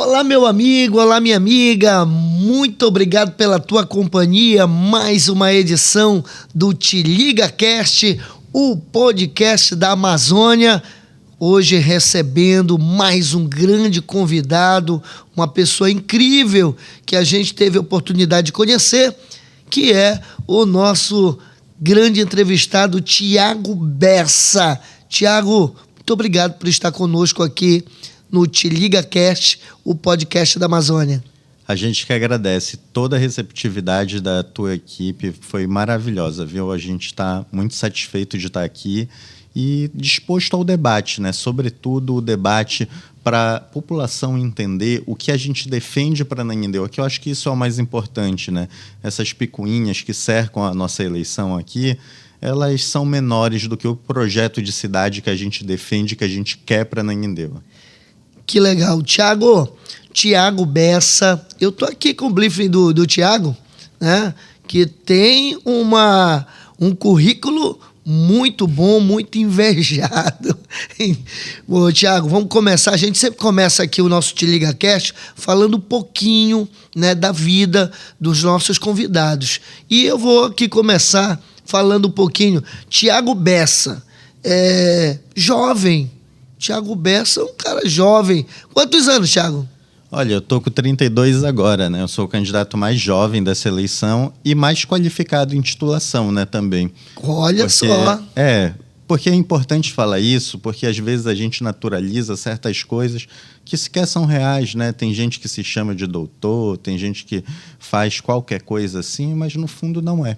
Olá, meu amigo, olá, minha amiga, muito obrigado pela tua companhia, mais uma edição do Te Liga Cast, o podcast da Amazônia, hoje recebendo mais um grande convidado, uma pessoa incrível que a gente teve a oportunidade de conhecer, que é o nosso grande entrevistado, Thiago Bessa. Thiago, muito obrigado por estar conosco aqui no Te Liga Cast, o podcast da Amazônia. A gente que agradece toda a receptividade da tua equipe, foi maravilhosa, viu? A gente está muito satisfeito de estar aqui e disposto ao debate, né? Sobretudo o debate para a população entender o que a gente defende para Ananindeua, que eu acho que isso é o mais importante, né? Essas picuinhas que cercam a nossa eleição aqui, elas são menores do que o projeto de cidade que a gente defende, que a gente quer para Ananindeua. Que legal. Thiago Bessa, eu tô aqui com o briefing do Thiago, né? Que tem um currículo muito bom, muito invejado. Bom, Thiago, vamos começar. A gente sempre começa aqui o nosso Te Liga Cast falando um pouquinho, né, da vida dos nossos convidados. E eu vou aqui começar falando um pouquinho. Thiago Bessa, jovem. Thiago Bessa é um cara jovem. Quantos anos, Thiago? Olha, eu tô com 32 agora, né? Eu sou o candidato mais jovem dessa eleição e mais qualificado em titulação, né, também. Olha só. Porque é importante falar isso, porque às vezes a gente naturaliza certas coisas que sequer são reais, né? Tem gente que se chama de doutor, tem gente que faz qualquer coisa assim, mas no fundo não é.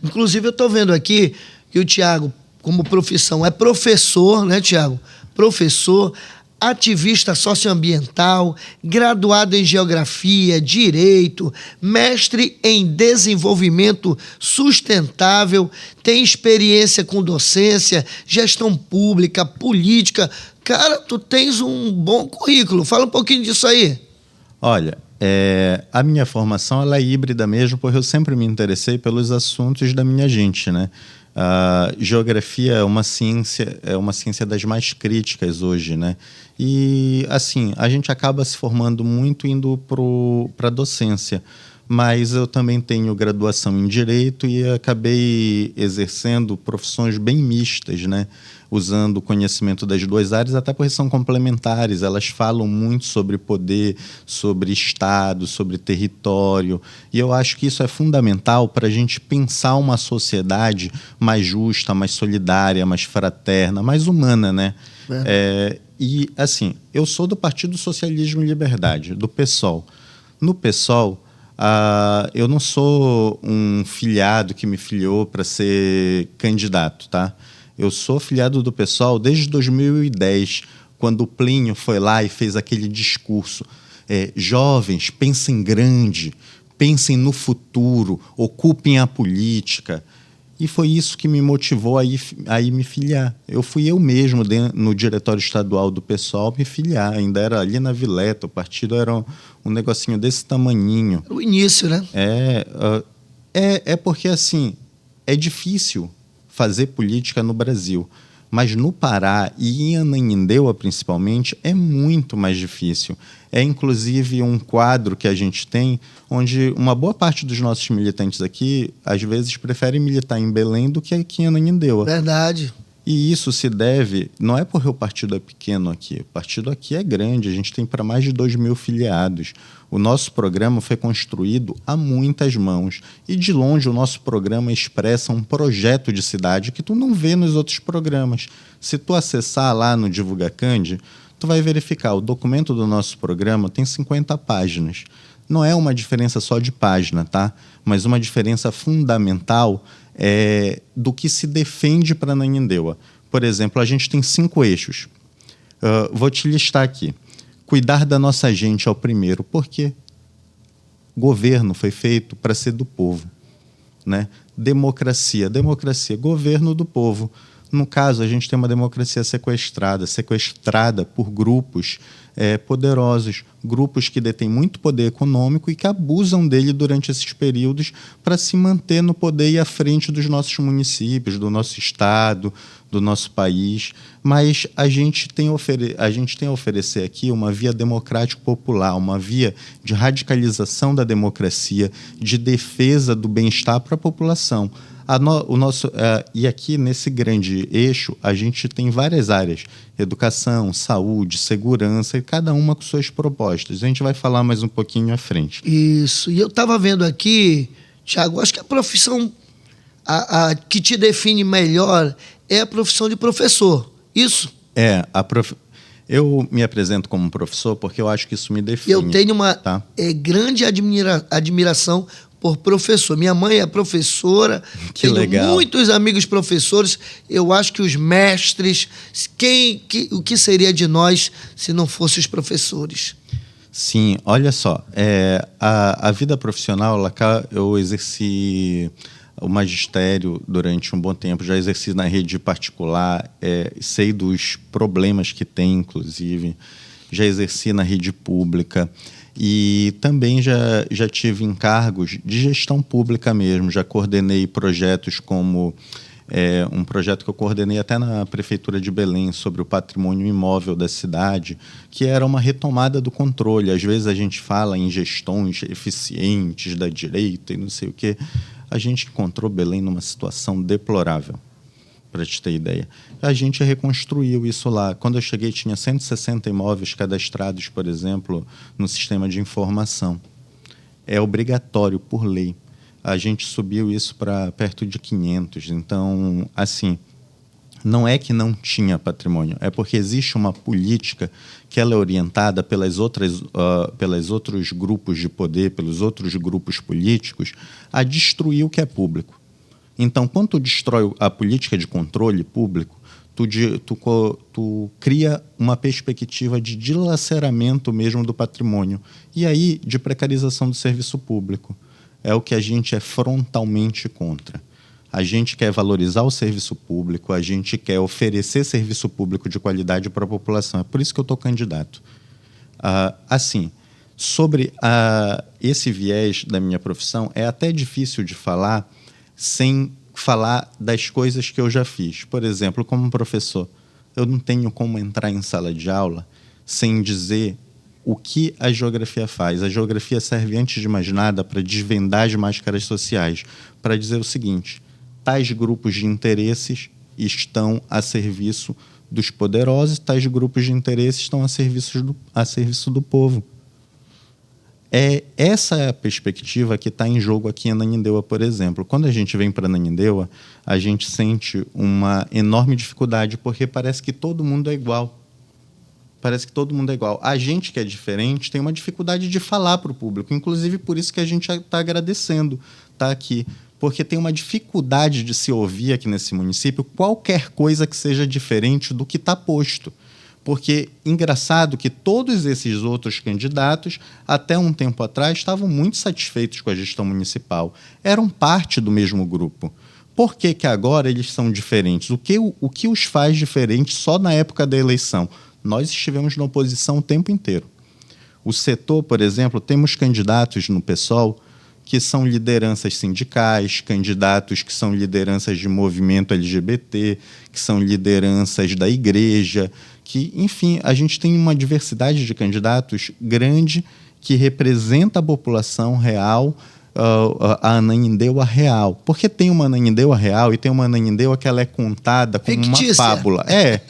Inclusive eu tô vendo aqui que o Thiago, como profissão, é professor, né, Thiago? Professor, ativista socioambiental, graduado em Geografia, Direito, mestre em Desenvolvimento Sustentável, tem experiência com docência, gestão pública, política. Cara, tu tens um bom currículo. Fala um pouquinho disso aí. Olha, a minha formação ela é híbrida mesmo, porque eu sempre me interessei pelos assuntos da minha gente, né? A geografia é uma ciência das mais críticas hoje, né? E, assim, a gente acaba se formando muito indo para a docência, mas eu também tenho graduação em Direito e acabei exercendo profissões bem mistas, né? Usando o conhecimento das duas áreas, até porque são complementares, elas falam muito sobre poder, sobre Estado, sobre território, e eu acho que isso é fundamental para a gente pensar uma sociedade mais justa, mais solidária, mais fraterna, mais humana, né? E, assim, eu sou do Partido Socialismo e Liberdade, do PSOL. No PSOL, eu não sou um filiado que me filiou para ser candidato, tá? Eu sou filiado do PSOL desde 2010, quando o Plínio foi lá e fez aquele discurso. Jovens, pensem grande, pensem no futuro, ocupem a política. E foi isso que me motivou a ir me filiar. Fui eu mesmo, no diretório estadual do PSOL, me filiar. Ainda era ali na Vileta, o partido era um negocinho desse tamanhinho. O início, né? Porque, assim, é difícil fazer política no Brasil, mas no Pará e em Ananindeua, principalmente, é muito mais difícil. É, inclusive, um quadro que a gente tem, onde uma boa parte dos nossos militantes aqui, às vezes, preferem militar em Belém do que aqui em Ananindeua. Verdade. E isso se deve, não é porque o partido é pequeno aqui, o partido aqui é grande, a gente tem para mais de 2.000 filiados. O nosso programa foi construído a muitas mãos e de longe o nosso programa expressa um projeto de cidade que tu não vê nos outros programas. Se tu acessar lá no Divulga Candi, tu vai verificar, o documento do nosso programa tem 50 páginas. Não é uma diferença só de página, tá? Mas uma diferença fundamental do que se defende para Ananindeua. Por exemplo, a gente tem 5 eixos. Vou te listar aqui. Cuidar da nossa gente é o primeiro. Por quê? Governo foi feito para ser do povo, né? Democracia, governo do povo. No caso, a gente tem uma democracia sequestrada por grupos poderosos, grupos que detêm muito poder econômico e que abusam dele durante esses períodos para se manter no poder e à frente dos nossos municípios, do nosso estado, do nosso país. Mas a gente tem a oferecer aqui uma via democrático-popular, uma via de radicalização da democracia, de defesa do bem-estar para a população. E aqui, nesse grande eixo, a gente tem várias áreas: educação, saúde, segurança, e cada uma com suas propostas. A gente vai falar mais um pouquinho à frente. Isso. E eu estava vendo aqui, Tiago, acho que a profissão que te define melhor é a profissão de professor. Isso? Eu me apresento como professor porque eu acho que isso me define. Eu tenho uma grande admiração por professor. Minha mãe é professora, que legal. Muitos amigos professores. Eu acho que os mestres, o que seria de nós se não fossem os professores? Sim, olha só, a vida profissional, eu exerci o magistério durante um bom tempo, já exerci na rede particular, sei dos problemas que tem, inclusive, já exerci na rede pública. E também já tive encargos de gestão pública mesmo, já coordenei projetos como um projeto que eu coordenei até na Prefeitura de Belém sobre o patrimônio imóvel da cidade, que era uma retomada do controle. Às vezes a gente fala em gestões eficientes da direita e não sei o quê. A gente encontrou Belém numa situação deplorável, para te ter ideia. A gente reconstruiu isso lá. Quando eu cheguei, tinha 160 imóveis cadastrados, por exemplo, no sistema de informação. É obrigatório, por lei. A gente subiu isso para perto de 500. Então, assim, não é que não tinha patrimônio, é porque existe uma política que ela é orientada pelos outros grupos de poder, pelos outros grupos políticos, a destruir o que é público. Então, quando tu destrói a política de controle público, tu cria uma perspectiva de dilaceramento mesmo do patrimônio e aí de precarização do serviço público. É o que a gente é frontalmente contra. A gente quer valorizar o serviço público, a gente quer oferecer serviço público de qualidade para a população. É por isso que eu estou candidato. Assim, sobre esse viés da minha profissão, é até difícil de falar sem falar das coisas que eu já fiz. Por exemplo, como professor, eu não tenho como entrar em sala de aula sem dizer o que a geografia faz. A geografia serve, antes de mais nada, para desvendar as máscaras sociais, para dizer o seguinte: tais grupos de interesses estão a serviço dos poderosos, tais grupos de interesses estão a serviço do povo. É essa a perspectiva que está em jogo aqui em Ananindeua, por exemplo. Quando a gente vem para Ananindeua, a gente sente uma enorme dificuldade, porque parece que todo mundo é igual. A gente que é diferente tem uma dificuldade de falar para o público, inclusive por isso que a gente está agradecendo estar aqui, porque tem uma dificuldade de se ouvir aqui nesse município qualquer coisa que seja diferente do que está posto. Porque, engraçado que todos esses outros candidatos, até um tempo atrás, estavam muito satisfeitos com a gestão municipal. Eram parte do mesmo grupo. Por que agora eles são diferentes? O que os faz diferentes só na época da eleição? Nós estivemos na oposição o tempo inteiro. O setor, por exemplo, temos candidatos no PSOL que são lideranças sindicais, candidatos que são lideranças de movimento LGBT, que são lideranças da igreja, que, enfim, a gente tem uma diversidade de candidatos grande que representa a população real, a Ananindeua real. Porque tem uma Ananindeua real e tem uma Ananindeua que ela é contada como uma fábula. É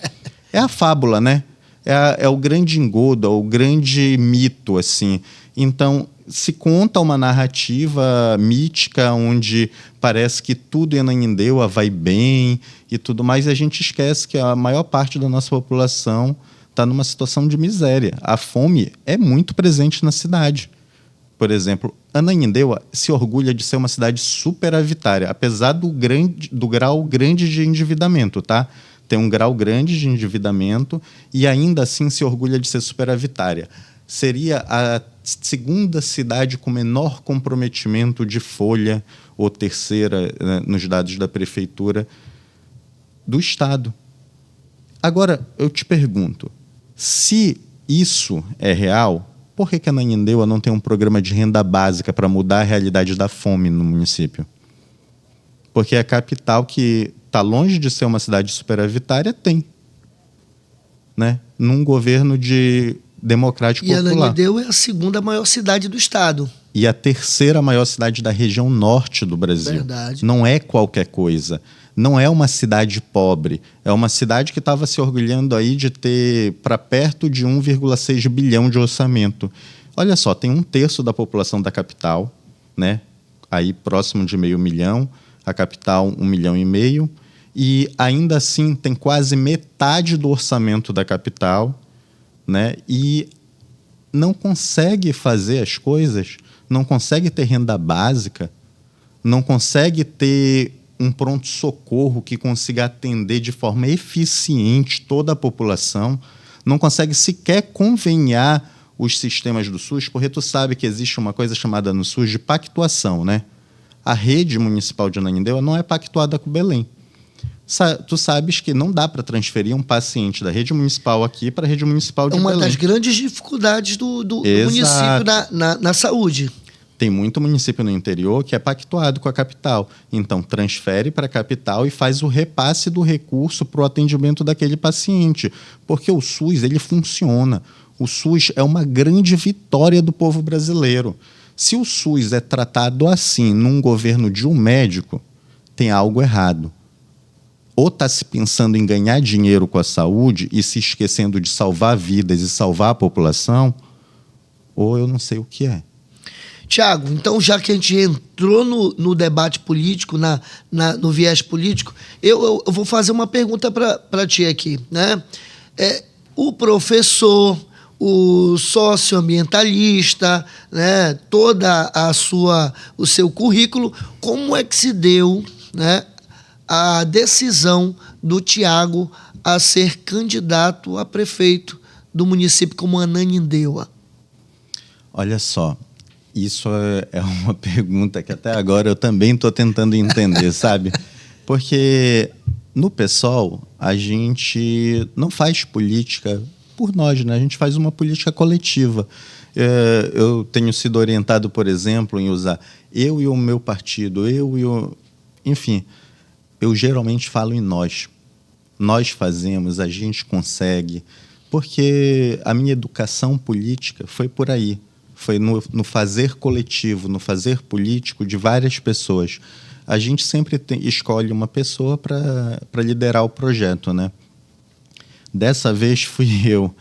a fábula, né? É o grande engodo, é o grande mito, assim. Então, se conta uma narrativa mítica onde parece que tudo em Ananindeua vai bem e tudo mais, e a gente esquece que a maior parte da nossa população está numa situação de miséria. A fome é muito presente na cidade. Por exemplo, Ananindeua se orgulha de ser uma cidade superavitária, apesar do grau grande de endividamento, tá? Tem um grau grande de endividamento e ainda assim se orgulha de ser superavitária. Seria a segunda cidade com menor comprometimento de folha, ou terceira, né, nos dados da prefeitura. do Estado. Agora, eu te pergunto, se isso é real, por que a Ananindeua não tem um programa de renda básica para mudar a realidade da fome no município? Porque a capital, que está longe de ser uma cidade superavitária, tem. Né? Num governo democrático popular. E Ananindeua é a segunda maior cidade do estado. E a terceira maior cidade da região norte do Brasil. Verdade. Não é qualquer coisa. Não é uma cidade pobre. É uma cidade que estava se orgulhando aí de ter para perto de 1,6 bilhão de orçamento. Olha só, tem 1/3 da população da capital, né? Aí próximo de 500 mil, a capital 1,5 milhão, e ainda assim tem quase metade do orçamento da capital, né? E não consegue fazer as coisas, não consegue ter renda básica, não consegue ter um pronto-socorro que consiga atender de forma eficiente toda a população, não consegue sequer conveniar os sistemas do SUS, porque tu sabe que existe uma coisa chamada no SUS de pactuação, né? A rede municipal de Ananindeua não é pactuada com Belém. Tu sabes que não dá para transferir um paciente da rede municipal aqui para a rede municipal de Belém. É uma das grandes dificuldades do município na saúde. Tem muito município no interior que é pactuado com a capital. Então, transfere para a capital e faz o repasse do recurso para o atendimento daquele paciente. Porque o SUS, ele funciona. O SUS é uma grande vitória do povo brasileiro. Se o SUS é tratado assim num governo de um médico, tem algo errado. Ou está se pensando em ganhar dinheiro com a saúde e se esquecendo de salvar vidas e salvar a população, ou eu não sei o que é. Tiago, então já que a gente entrou no debate político, no viés político, eu vou fazer uma pergunta para ti aqui, né? O professor, o socioambientalista, né? Toda o seu currículo, como é que se deu, né, a decisão do Tiago a ser candidato a prefeito do município como Ananindeua? Olha só, isso é uma pergunta que até agora eu também estou tentando entender, sabe? Porque no PSOL a gente não faz política por nós, né? A gente faz uma política coletiva. Eu tenho sido orientado, por exemplo, em usar eu e o meu partido, enfim, eu geralmente falo em nós. Nós fazemos, a gente consegue, porque a minha educação política foi por aí. Foi no fazer coletivo, no fazer político de várias pessoas. A gente sempre escolhe uma pessoa para liderar o projeto, né? Dessa vez fui eu.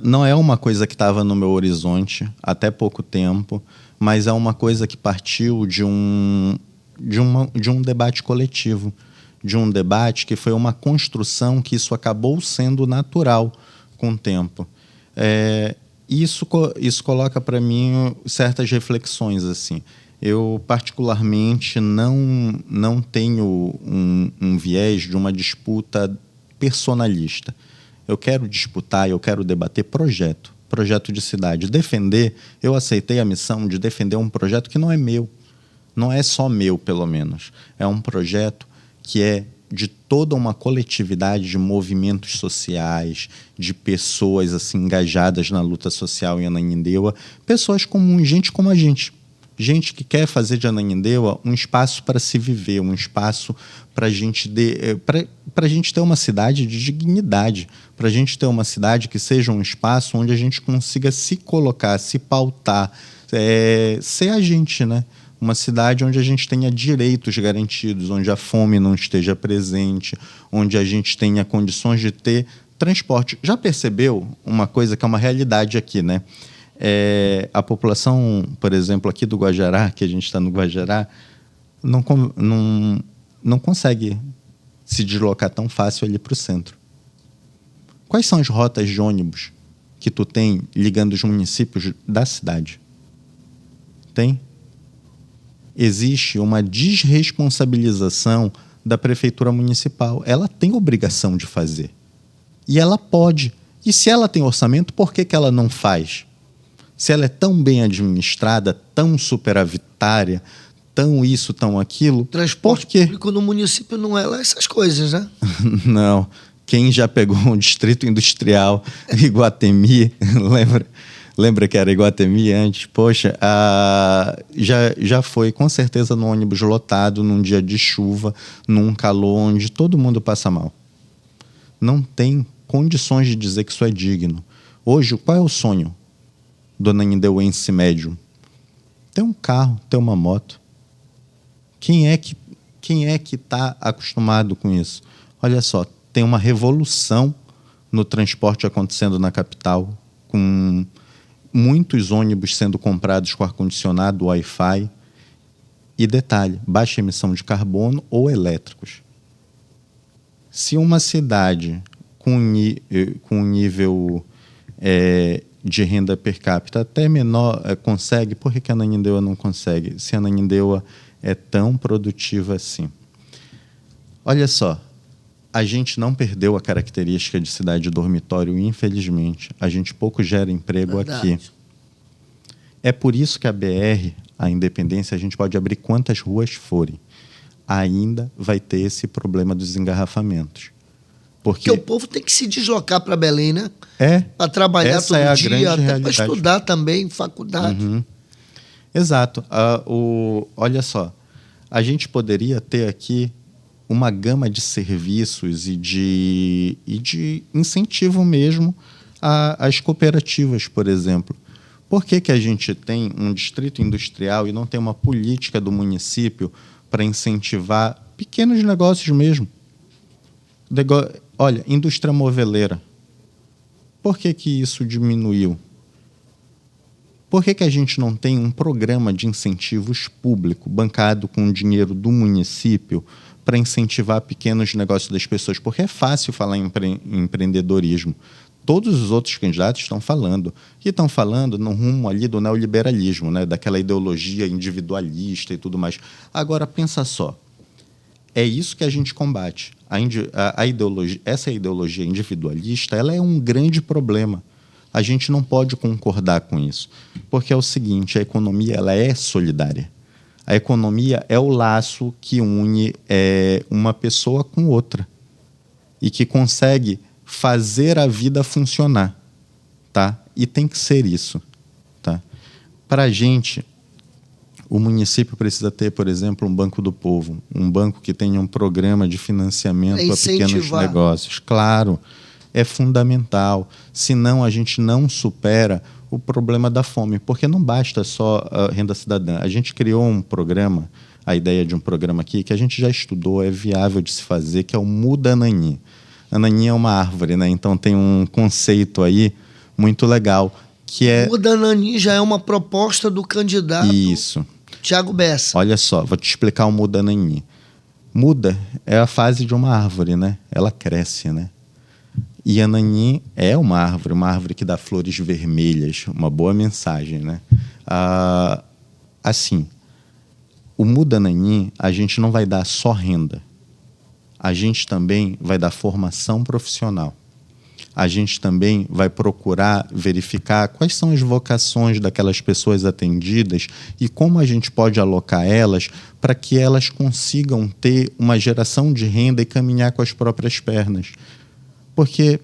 Não é uma coisa que estava no meu horizonte até pouco tempo, mas é uma coisa que partiu de um debate coletivo, de um debate que foi uma construção que isso acabou sendo natural com o tempo. Isso coloca para mim certas reflexões, assim. Eu, particularmente, não tenho um viés de uma disputa personalista. Eu quero disputar, eu quero debater projeto de cidade. Eu aceitei a missão de defender um projeto que não é meu. Não é só meu, pelo menos. É um projeto que é de toda uma coletividade de movimentos sociais, de pessoas assim, engajadas na luta social em Ananindeua, pessoas comuns, gente como a gente. Gente que quer fazer de Ananindeua um espaço para se viver, um espaço para a gente ter uma cidade de dignidade, para a gente ter uma cidade que seja um espaço onde a gente consiga se colocar, se pautar, ser a gente, né? Uma cidade onde a gente tenha direitos garantidos, onde a fome não esteja presente, onde a gente tenha condições de ter transporte. Já percebeu uma coisa que é uma realidade aqui, né? A população, por exemplo, aqui do Guajará, que a gente está no Guajará, não consegue se deslocar tão fácil ali para o centro. Quais são as rotas de ônibus que tu tem ligando os municípios da cidade? Tem? Existe uma desresponsabilização da prefeitura municipal. Ela tem obrigação de fazer. E ela pode. E se ela tem orçamento, por que ela não faz? Se ela é tão bem administrada, tão superavitária, tão isso, tão aquilo. Transporte Por quê? público no município não é lá essas coisas, né? Não. Quem já pegou um distrito industrial, Iguatemi, lembra que era Iguatemi antes? Poxa, já foi com certeza no ônibus lotado, num dia de chuva, num calor onde todo mundo passa mal. Não tem condições de dizer que isso é digno. Hoje, qual é o sonho do ananindelense médio? Ter um carro, ter uma moto. Quem é que está acostumado com isso? Olha só, tem uma revolução no transporte acontecendo na capital, com muitos ônibus sendo comprados com ar-condicionado, Wi-Fi. E detalhe, baixa emissão de carbono ou elétricos. Se uma cidade com um nível de renda per capita até menor consegue, por que a Ananindeua não consegue? Se a Ananindeua é tão produtiva assim. Olha só, a gente não perdeu a característica de cidade dormitório, infelizmente. A gente pouco gera emprego Verdade. aqui. É por isso que a BR, a Independência, a gente pode abrir quantas ruas forem. Ainda vai ter esse problema dos engarrafamentos. Porque o povo tem que se deslocar para Belém, né? Para trabalhar essa todo é a dia, grande até para realidade. estudar também, faculdade. Uhum. Exato. Olha só, a gente poderia ter aqui uma gama de serviços e de incentivo mesmo às cooperativas, por exemplo. Por que a gente tem um distrito industrial e não tem uma política do município para incentivar pequenos negócios mesmo? Olha, indústria moveleira. Por que isso diminuiu? Por que a gente não tem um programa de incentivos público, bancado com dinheiro do município, para incentivar pequenos negócios das pessoas? Porque é fácil falar em empreendedorismo. Todos os outros candidatos estão falando. E estão falando no rumo ali do neoliberalismo, né? Daquela ideologia individualista e tudo mais. Agora, pensa só. É isso que a gente combate. Essa ideologia individualista, ela é um grande problema. A gente não pode concordar com isso. Porque é o seguinte, a economia ela é solidária. A economia é o laço que une uma pessoa com outra. E que consegue fazer a vida funcionar. Tá? E tem que ser isso. Tá? Para a gente, o município precisa ter, por exemplo, um Banco do Povo, um banco que tenha um programa de financiamento a pequenos negócios. Claro, é fundamental. Senão, a gente não supera o problema da fome, porque não basta só a renda cidadã. A gente criou um programa, a ideia de um programa aqui, que a gente já estudou, é viável de se fazer, que é o Muda Anani. Anani é uma árvore, né? Então tem um conceito aí muito legal, que é... Muda Anani já é uma proposta do candidato... Isso. Tiago Bessa. Olha só, vou te explicar o Muda Anani. Muda é a fase de uma árvore, né? Ela cresce, né? E Anani é uma árvore que dá flores vermelhas, uma boa mensagem, né? Assim, o Muda Anani, a gente não vai dar só renda. A gente também vai dar formação profissional. A gente também vai procurar verificar quais são as vocações daquelas pessoas atendidas e como a gente pode alocar elas para que elas consigam ter uma geração de renda e caminhar com as próprias pernas. Porque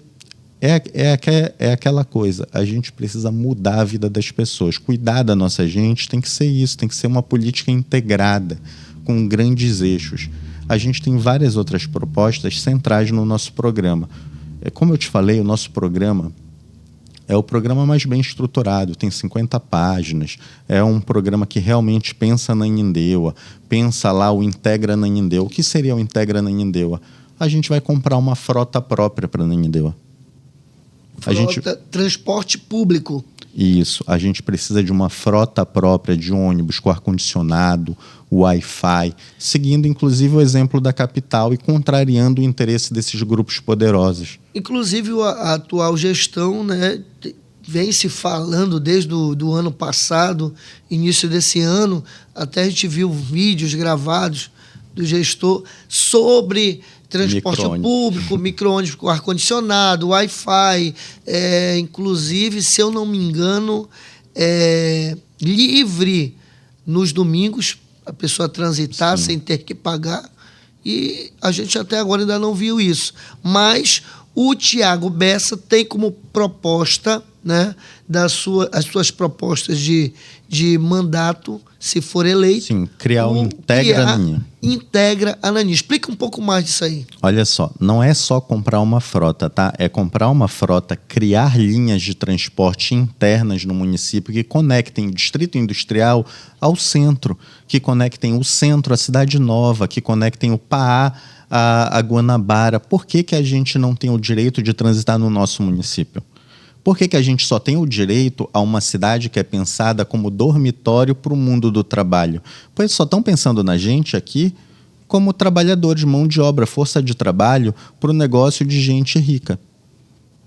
é aquela coisa, a gente precisa mudar a vida das pessoas. Cuidar da nossa gente tem que ser isso, tem que ser uma política integrada, com grandes eixos. A gente tem várias outras propostas centrais no nosso programa. Como eu te falei, o nosso programa é o programa mais bem estruturado, tem 50 páginas, é um programa que realmente pensa na Ananindeua, pensa lá o Integra Ananindeua. O que seria o Integra Ananindeua? A gente vai comprar uma frota própria para a Ananindeua. Transporte público. Isso, a gente precisa de uma frota própria de ônibus com ar-condicionado, Wi-Fi, seguindo inclusive o exemplo da capital e contrariando o interesse desses grupos poderosos. Inclusive a atual gestão, né, vem se falando desde do ano passado, início desse ano, até a gente viu vídeos gravados do gestor sobre transporte público, micro-ônibus com ar-condicionado, Wi-Fi, inclusive, se eu não me engano, livre nos domingos a pessoa transitar sem ter que pagar. E a gente até agora ainda não viu isso. Mas o Tiago Bessa tem como proposta, né, as suas propostas de mandato, se for eleito. Sim, criar o Integra Ananinha. Integra Ananinha. Explica um pouco mais disso aí. Olha só, não é só comprar uma frota, tá? É comprar uma frota, criar linhas de transporte internas no município que conectem o distrito industrial ao centro, que conectem o centro à Cidade Nova, que conectem o Paá a Guanabara. Por que a gente não tem o direito de transitar no nosso município? Por que a gente só tem o direito a uma cidade que é pensada como dormitório para o mundo do trabalho? Pois só estão pensando na gente aqui como trabalhadores, mão de obra, força de trabalho para o negócio de gente rica.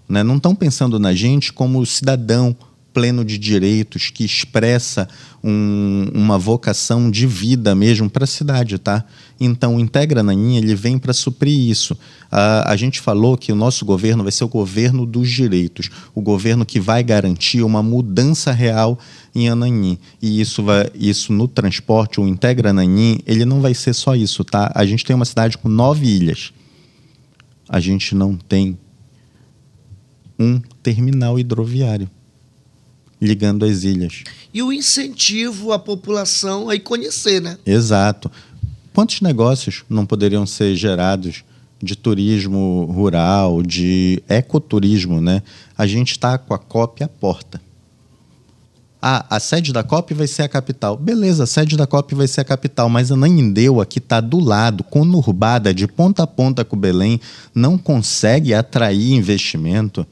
Né? Não estão pensando na gente como cidadão pleno de direitos, que expressa uma vocação de vida mesmo para a cidade, tá? Então, o Integra Ananinha, ele vem para suprir isso. A gente falou que o nosso governo vai ser o governo dos direitos, o governo que vai garantir uma mudança real em Ananinha. E isso no transporte, o Integra Ananinha, ele não vai ser só isso, tá? A gente tem uma cidade com 9 ilhas. A gente não tem um terminal hidroviário ligando as ilhas. E o incentivo à população a ir conhecer, né? Exato. Quantos negócios não poderiam ser gerados de turismo rural, de ecoturismo, né? A gente está com a COP à porta. A sede da COP vai ser a capital. Beleza, a sede da COP vai ser a capital, mas Ananindeua, que está do lado, conurbada de ponta a ponta com Belém, não consegue atrair investimento,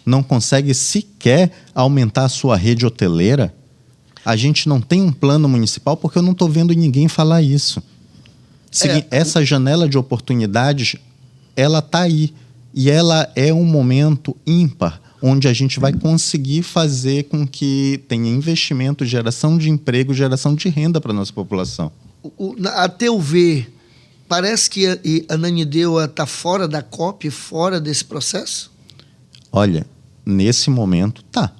não consegue sequer aumentar a sua rede hoteleira. A gente não tem um plano municipal porque eu não estou vendo ninguém falar isso. Essa janela de oportunidades, ela está aí. E ela é um momento ímpar, onde a gente vai conseguir fazer com que tenha investimento, geração de emprego, geração de renda para a nossa população. A teu ver, parece que Ananindeua está fora da COP, fora desse processo? Olha, nesse momento tá.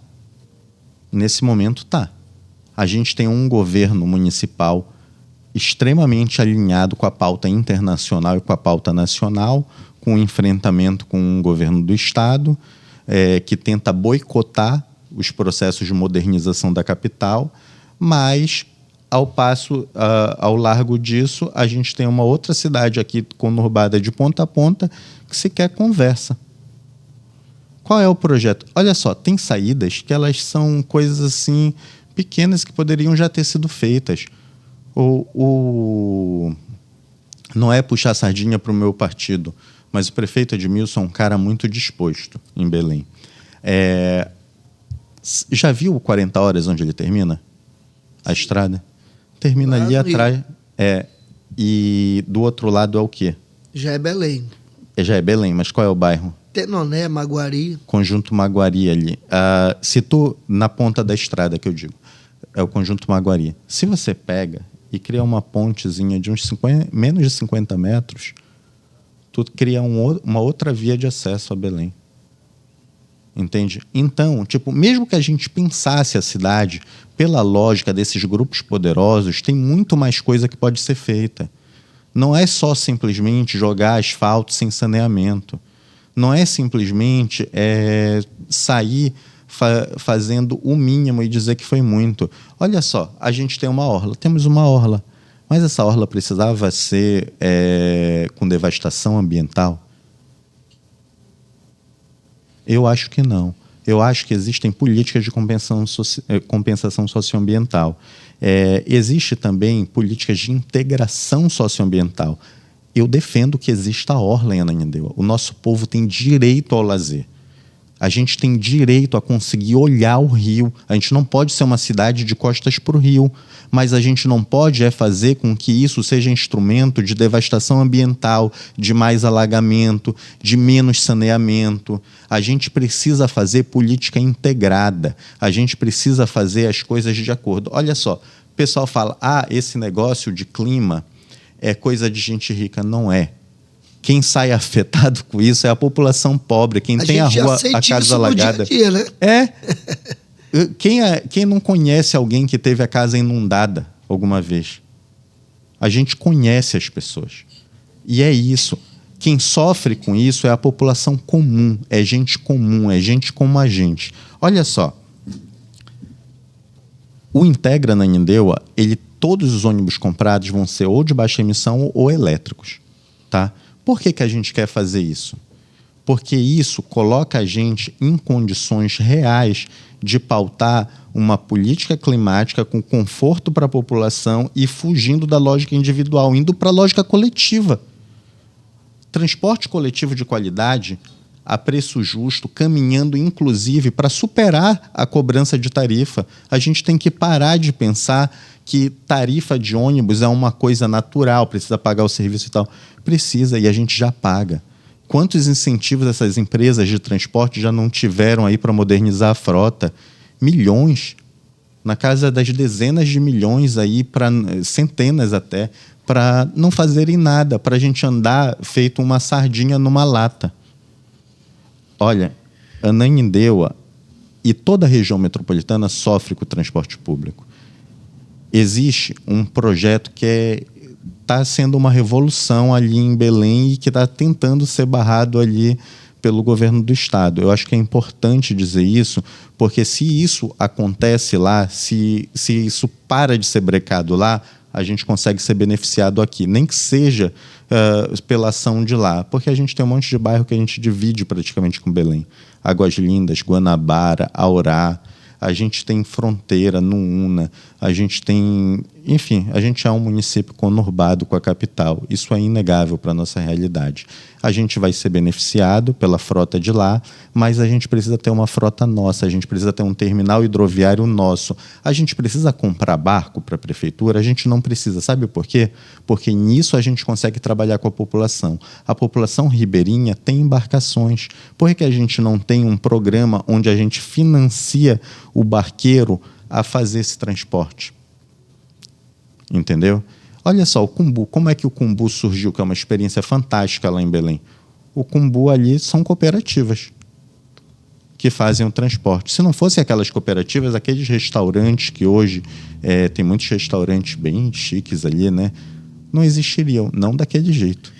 A gente tem um governo municipal extremamente alinhado com a pauta internacional e com a pauta nacional, com o enfrentamento com o governo do Estado, que tenta boicotar os processos de modernização da capital, mas, ao largo disso, a gente tem uma outra cidade aqui conurbada de ponta a ponta que sequer conversa. Qual é o projeto? Olha só, tem saídas que elas são coisas assim pequenas que poderiam já ter sido feitas. Não é puxar sardinha para o meu partido, mas o prefeito Edmilson é um cara muito disposto em Belém. Já viu o 40 Horas onde ele termina? A estrada? Termina ali atrás. E do outro lado é o quê? Já é Belém. Já é Belém, mas qual é o bairro? Tenoné, Maguari. Conjunto Maguari ali. Se tu, na ponta da estrada que eu digo, é o Conjunto Maguari. Se você pega e cria uma pontezinha de menos de 50 metros, tu cria uma outra via de acesso a Belém. Entende? Então, mesmo que a gente pensasse a cidade pela lógica desses grupos poderosos, tem muito mais coisa que pode ser feita. Não é só simplesmente jogar asfalto sem saneamento. Não é simplesmente sair fazendo o mínimo e dizer que foi muito. Olha só, a gente tem uma orla, temos uma orla, mas essa orla precisava ser com devastação ambiental? Eu acho que não. Eu acho que existem políticas de compensação socioambiental. Existe também políticas de integração socioambiental. Eu defendo que exista a orla em Ananindeua. O nosso povo tem direito ao lazer. A gente tem direito a conseguir olhar o rio. A gente não pode ser uma cidade de costas para o rio, mas a gente não pode fazer com que isso seja instrumento de devastação ambiental, de mais alagamento, de menos saneamento. A gente precisa fazer política integrada. A gente precisa fazer as coisas de acordo. Olha só, o pessoal fala, esse negócio de clima é coisa de gente rica. Não é. Quem sai afetado com isso é a população pobre, quem tem a rua, a casa alagada. Dia a dia, né? Quem não conhece alguém que teve a casa inundada alguma vez? A gente conhece as pessoas. E é isso. Quem sofre com isso é a população comum, é gente comum, é gente como a gente. Olha só, o Integra Ananindeua, todos os ônibus comprados vão ser ou de baixa emissão ou elétricos. Tá? Por que a gente quer fazer isso? Porque isso coloca a gente em condições reais de pautar uma política climática com conforto para a população e fugindo da lógica individual, indo para a lógica coletiva. Transporte coletivo de qualidade, a preço justo, caminhando inclusive para superar a cobrança de tarifa. A gente tem que parar de pensar que tarifa de ônibus é uma coisa natural, precisa pagar o serviço e tal. Precisa, e a gente já paga. Quantos incentivos essas empresas de transporte já não tiveram aí para modernizar a frota? Milhões, na casa das dezenas de milhões, aí para centenas até, para não fazerem nada, para a gente andar feito uma sardinha numa lata. Olha, Ananindeua e toda a região metropolitana sofre com o transporte público. Existe um projeto que está sendo uma revolução ali em Belém e que está tentando ser barrado ali pelo governo do estado. Eu acho que é importante dizer isso, porque se isso acontece lá, se isso para de ser brecado lá, a gente consegue ser beneficiado aqui, nem que seja pela ação de lá, porque a gente tem um monte de bairro que a gente divide praticamente com Belém. Águas Lindas, Guanabara, Aurá, a gente tem fronteira no Una, a gente tem... Enfim, a gente é um município conurbado com a capital. Isso é inegável para a nossa realidade. A gente vai ser beneficiado pela frota de lá, mas a gente precisa ter uma frota nossa, a gente precisa ter um terminal hidroviário nosso. A gente precisa comprar barco para a prefeitura? A gente não precisa. Sabe por quê? Porque nisso a gente consegue trabalhar com a população. A população ribeirinha tem embarcações. Por que a gente não tem um programa onde a gente financia o barqueiro a fazer esse transporte? Entendeu? Olha só, o Cumbu. Como é que o Cumbu surgiu? Que é uma experiência fantástica lá em Belém. O Cumbu ali são cooperativas que fazem o transporte. Se não fossem aquelas cooperativas, aqueles restaurantes que hoje tem muitos restaurantes bem chiques ali, né? Não existiriam, não daquele jeito.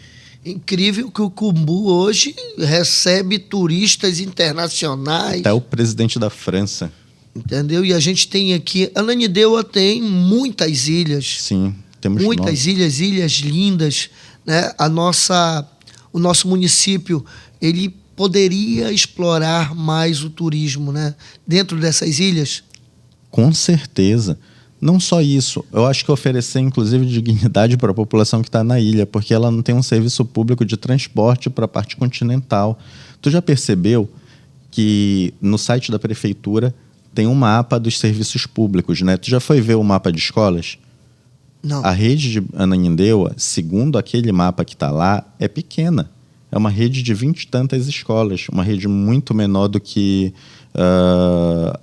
Incrível que o Cumbu hoje recebe turistas internacionais. Até o presidente da França. Entendeu? E a gente tem aqui... Ananindeua tem muitas ilhas. Sim, temos muitas ilhas lindas, né? O nosso município, ele poderia explorar mais o turismo, né? Dentro dessas ilhas. Com certeza. Não só isso, eu acho que oferecer, inclusive, dignidade para a população que está na ilha, porque ela não tem um serviço público de transporte para a parte continental. Tu já percebeu que no site da prefeitura tem um mapa dos serviços públicos, né? Tu já foi ver o mapa de escolas? Não. A rede de Ananindeua, segundo aquele mapa que está lá, é pequena. É uma rede de 20 e tantas escolas, uma rede muito menor do que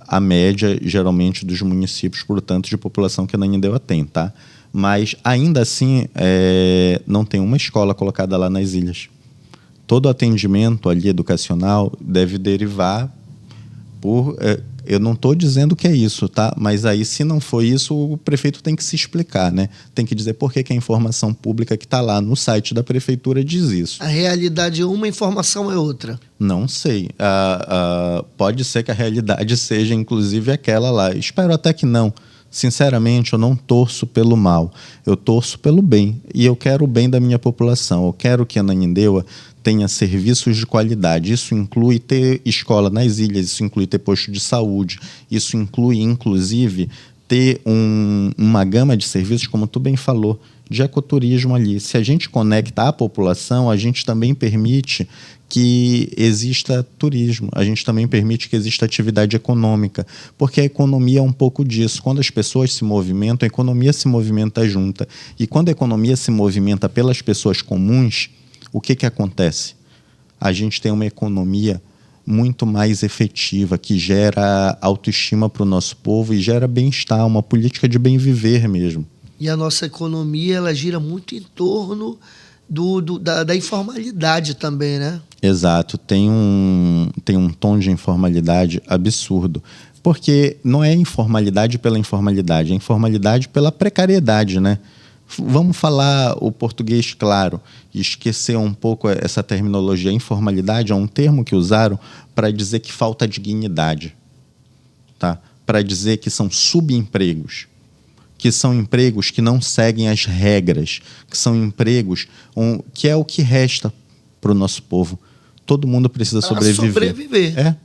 a média, geralmente, dos municípios, por tanto, de população que Ananindeua tem, tá? Mas, ainda assim, não tem uma escola colocada lá nas ilhas. Todo atendimento ali educacional deve derivar por... eu não estou dizendo que é isso, tá? Mas aí, se não for isso, o prefeito tem que se explicar, né? Tem que dizer por que a informação pública que está lá no site da prefeitura diz isso. A realidade é uma, a informação é outra. Não sei. Pode ser que a realidade seja, inclusive, aquela lá. Espero até que não. Sinceramente, eu não torço pelo mal. Eu torço pelo bem. E eu quero o bem da minha população. Eu quero que Ananindeua tenha serviços de qualidade. Isso inclui ter escola nas ilhas, isso inclui ter posto de saúde, isso inclui, inclusive, ter uma gama de serviços, como tu bem falou, de ecoturismo ali. Se a gente conecta a população, a gente também permite que exista turismo, a gente também permite que exista atividade econômica, porque a economia é um pouco disso. Quando as pessoas se movimentam, a economia se movimenta junta. E quando a economia se movimenta pelas pessoas comuns, o que acontece? A gente tem uma economia muito mais efetiva, que gera autoestima para o nosso povo e gera bem-estar, uma política de bem viver mesmo. E a nossa economia, ela gira muito em torno da informalidade também, né? Exato, tem um tom de informalidade absurdo, porque não é informalidade pela informalidade, é informalidade pela precariedade, né? Vamos falar o português claro e esquecer um pouco essa terminologia. Informalidade é um termo que usaram para dizer que falta dignidade, tá? Para dizer que são subempregos, que são empregos que não seguem as regras, que são empregos que é o que resta para o nosso povo. Todo mundo precisa sobreviver.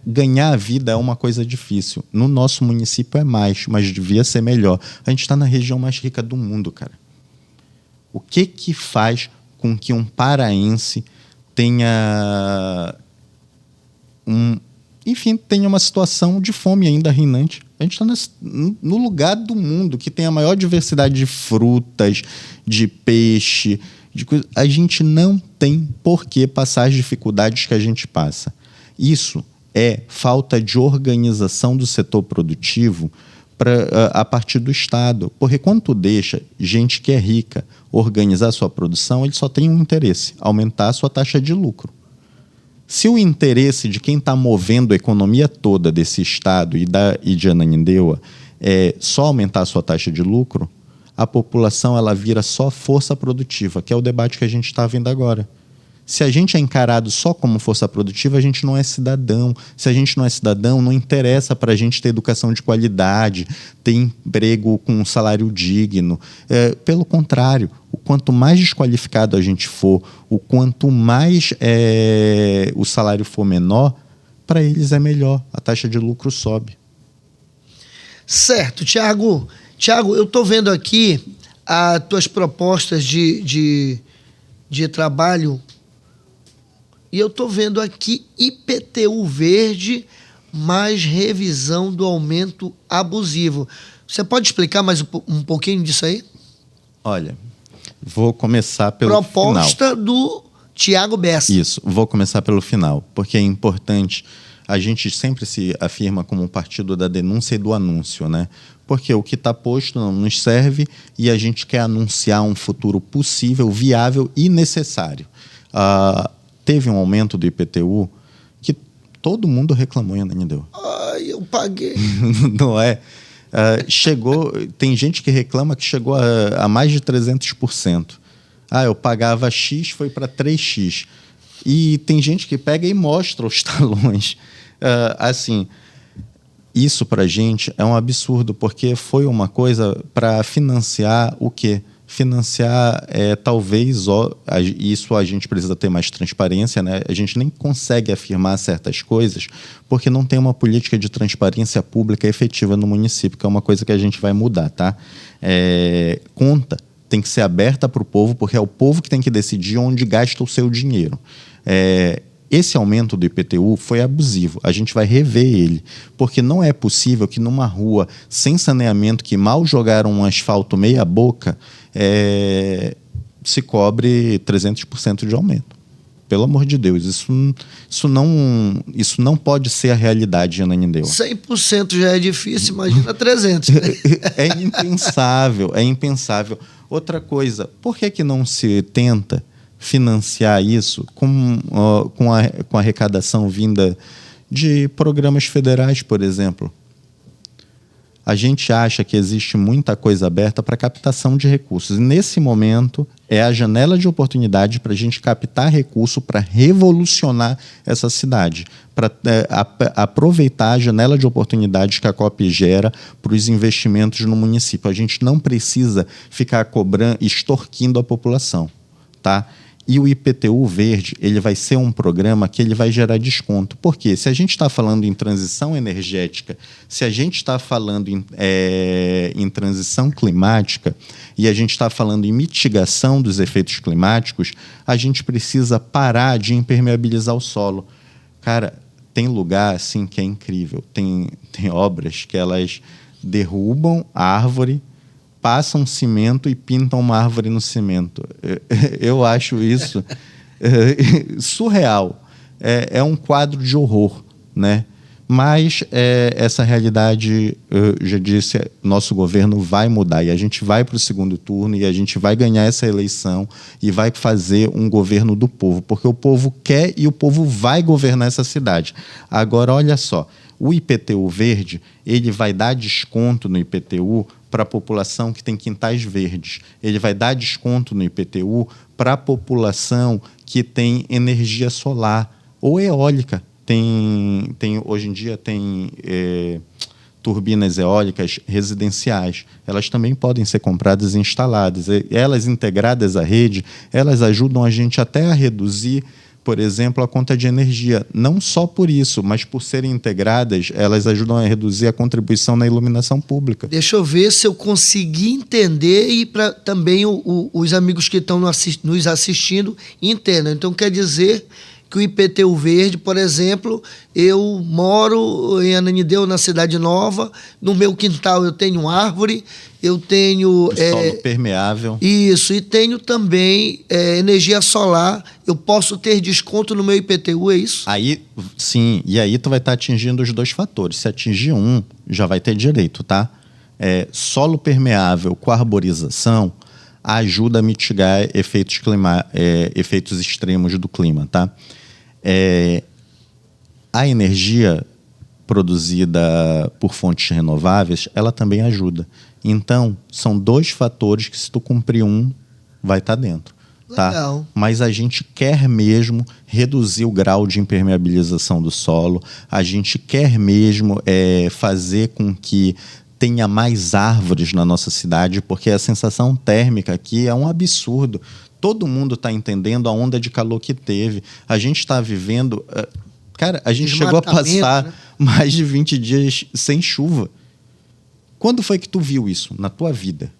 Ganhar a vida é uma coisa difícil. No nosso município é mais, mas devia ser melhor. A gente está na região mais rica do mundo, cara. O que faz com que um paraense tenha tenha uma situação de fome ainda reinante? A gente está no lugar do mundo que tem a maior diversidade de frutas, de peixe, de coisa. A gente não tem por que passar as dificuldades que a gente passa. Isso é falta de organização do setor produtivo a partir do Estado. Porque quando tu deixa gente que é rica organizar a sua produção, ele só tem um interesse: aumentar a sua taxa de lucro. Se o interesse de quem está movendo a economia toda desse Estado e de Ananindeua é só aumentar a sua taxa de lucro, a população ela vira só força produtiva, que é o debate que a gente está vendo agora. Se a gente é encarado só como força produtiva, a gente não é cidadão. Se a gente não é cidadão, não interessa para a gente ter educação de qualidade, ter emprego com um salário digno. Pelo contrário, o quanto mais desqualificado a gente for, o quanto mais o salário for menor, para eles é melhor, a taxa de lucro sobe. Certo, Tiago. Tiago, eu estou vendo aqui as tuas propostas de trabalho. E eu estou vendo aqui IPTU verde mais revisão do aumento abusivo. Você pode explicar mais um pouquinho disso aí? Olha, vou começar pelo final. Proposta do Tiago Bessa. Isso, vou começar pelo final, porque é importante. A gente sempre se afirma como um partido da denúncia e do anúncio, né? Porque o que está posto não nos serve e a gente quer anunciar um futuro possível, viável e necessário. Teve um aumento do IPTU que todo mundo reclamou em Ananindeua. Ai, eu paguei. Não é? Tem gente que reclama que chegou a mais de 300%. Eu pagava X, foi para 3X. E tem gente que pega e mostra os talões. Assim, isso para a gente é um absurdo, porque foi uma coisa para financiar o quê? Financiar, talvez, isso a gente precisa ter mais transparência, né? A gente nem consegue afirmar certas coisas porque não tem uma política de transparência pública efetiva no município, que é uma coisa que a gente vai mudar, tá? Conta tem que ser aberta para o povo, porque é o povo que tem que decidir onde gasta o seu dinheiro. Esse aumento do IPTU foi abusivo. A gente vai rever ele, porque não é possível que numa rua sem saneamento, que mal jogaram um asfalto meia boca, se cobre 300% de aumento. Pelo amor de Deus, isso não pode ser a realidade de Ananindeua. 100% já é difícil, imagina 300%. É impensável. Outra coisa, por que não se tenta financiar isso com a arrecadação vinda de programas federais, por exemplo? A gente acha que existe muita coisa aberta para captação de recursos. E nesse momento é a janela de oportunidade para a gente captar recurso para revolucionar essa cidade, para aproveitar a janela de oportunidade que a COP gera para os investimentos no município. A gente não precisa ficar extorquindo a população, tá? E o IPTU verde, ele vai ser um programa que ele vai gerar desconto. Por quê? Se a gente está falando em transição energética, se a gente está falando em transição climática e a gente está falando em mitigação dos efeitos climáticos, a gente precisa parar de impermeabilizar o solo. Cara, tem lugar assim que é incrível. Tem obras que elas derrubam a árvore, passam cimento e pintam uma árvore no cimento. Eu acho isso surreal. É um quadro de horror, né? Mas essa realidade, eu já disse, nosso governo vai mudar. E a gente vai para o segundo turno e a gente vai ganhar essa eleição e vai fazer um governo do povo. Porque o povo quer e o povo vai governar essa cidade. Agora, olha só. O IPTU verde, ele vai dar desconto no IPTU para a população que tem quintais verdes. Ele vai dar desconto no IPTU para a população que tem energia solar ou eólica. Hoje em dia tem turbinas eólicas residenciais. Elas também podem ser compradas e instaladas. Elas integradas à rede, elas ajudam a gente até a reduzir, por exemplo, a conta de energia. Não só por isso, mas por serem integradas, elas ajudam a reduzir a contribuição na iluminação pública. Deixa eu ver se eu consegui entender e para também os amigos que estão nos assistindo entendam. Então, quer dizer que o IPTU verde, por exemplo, eu moro em Ananindeua, na Cidade Nova, no meu quintal eu tenho árvore, eu tenho... solo permeável. Isso, e tenho também energia solar, eu posso ter desconto no meu IPTU, é isso? Aí, sim, e aí tu vai estar atingindo os 2 fatores. Se atingir um, já vai ter direito, tá? Solo permeável com arborização ajuda a mitigar efeitos extremos do clima, tá? A energia produzida por fontes renováveis, ela também ajuda. Então, são 2 fatores que, se tu cumprir um, vai estar dentro. Tá? Mas a gente quer mesmo reduzir o grau de impermeabilização do solo, a gente quer mesmo fazer com que tenha mais árvores na nossa cidade, porque a sensação térmica aqui é um absurdo. Todo mundo está entendendo a onda de calor que teve. A gente está vivendo... Cara, a gente chegou a passar, né, mais de 20 dias sem chuva. Quando foi que tu viu isso na tua vida?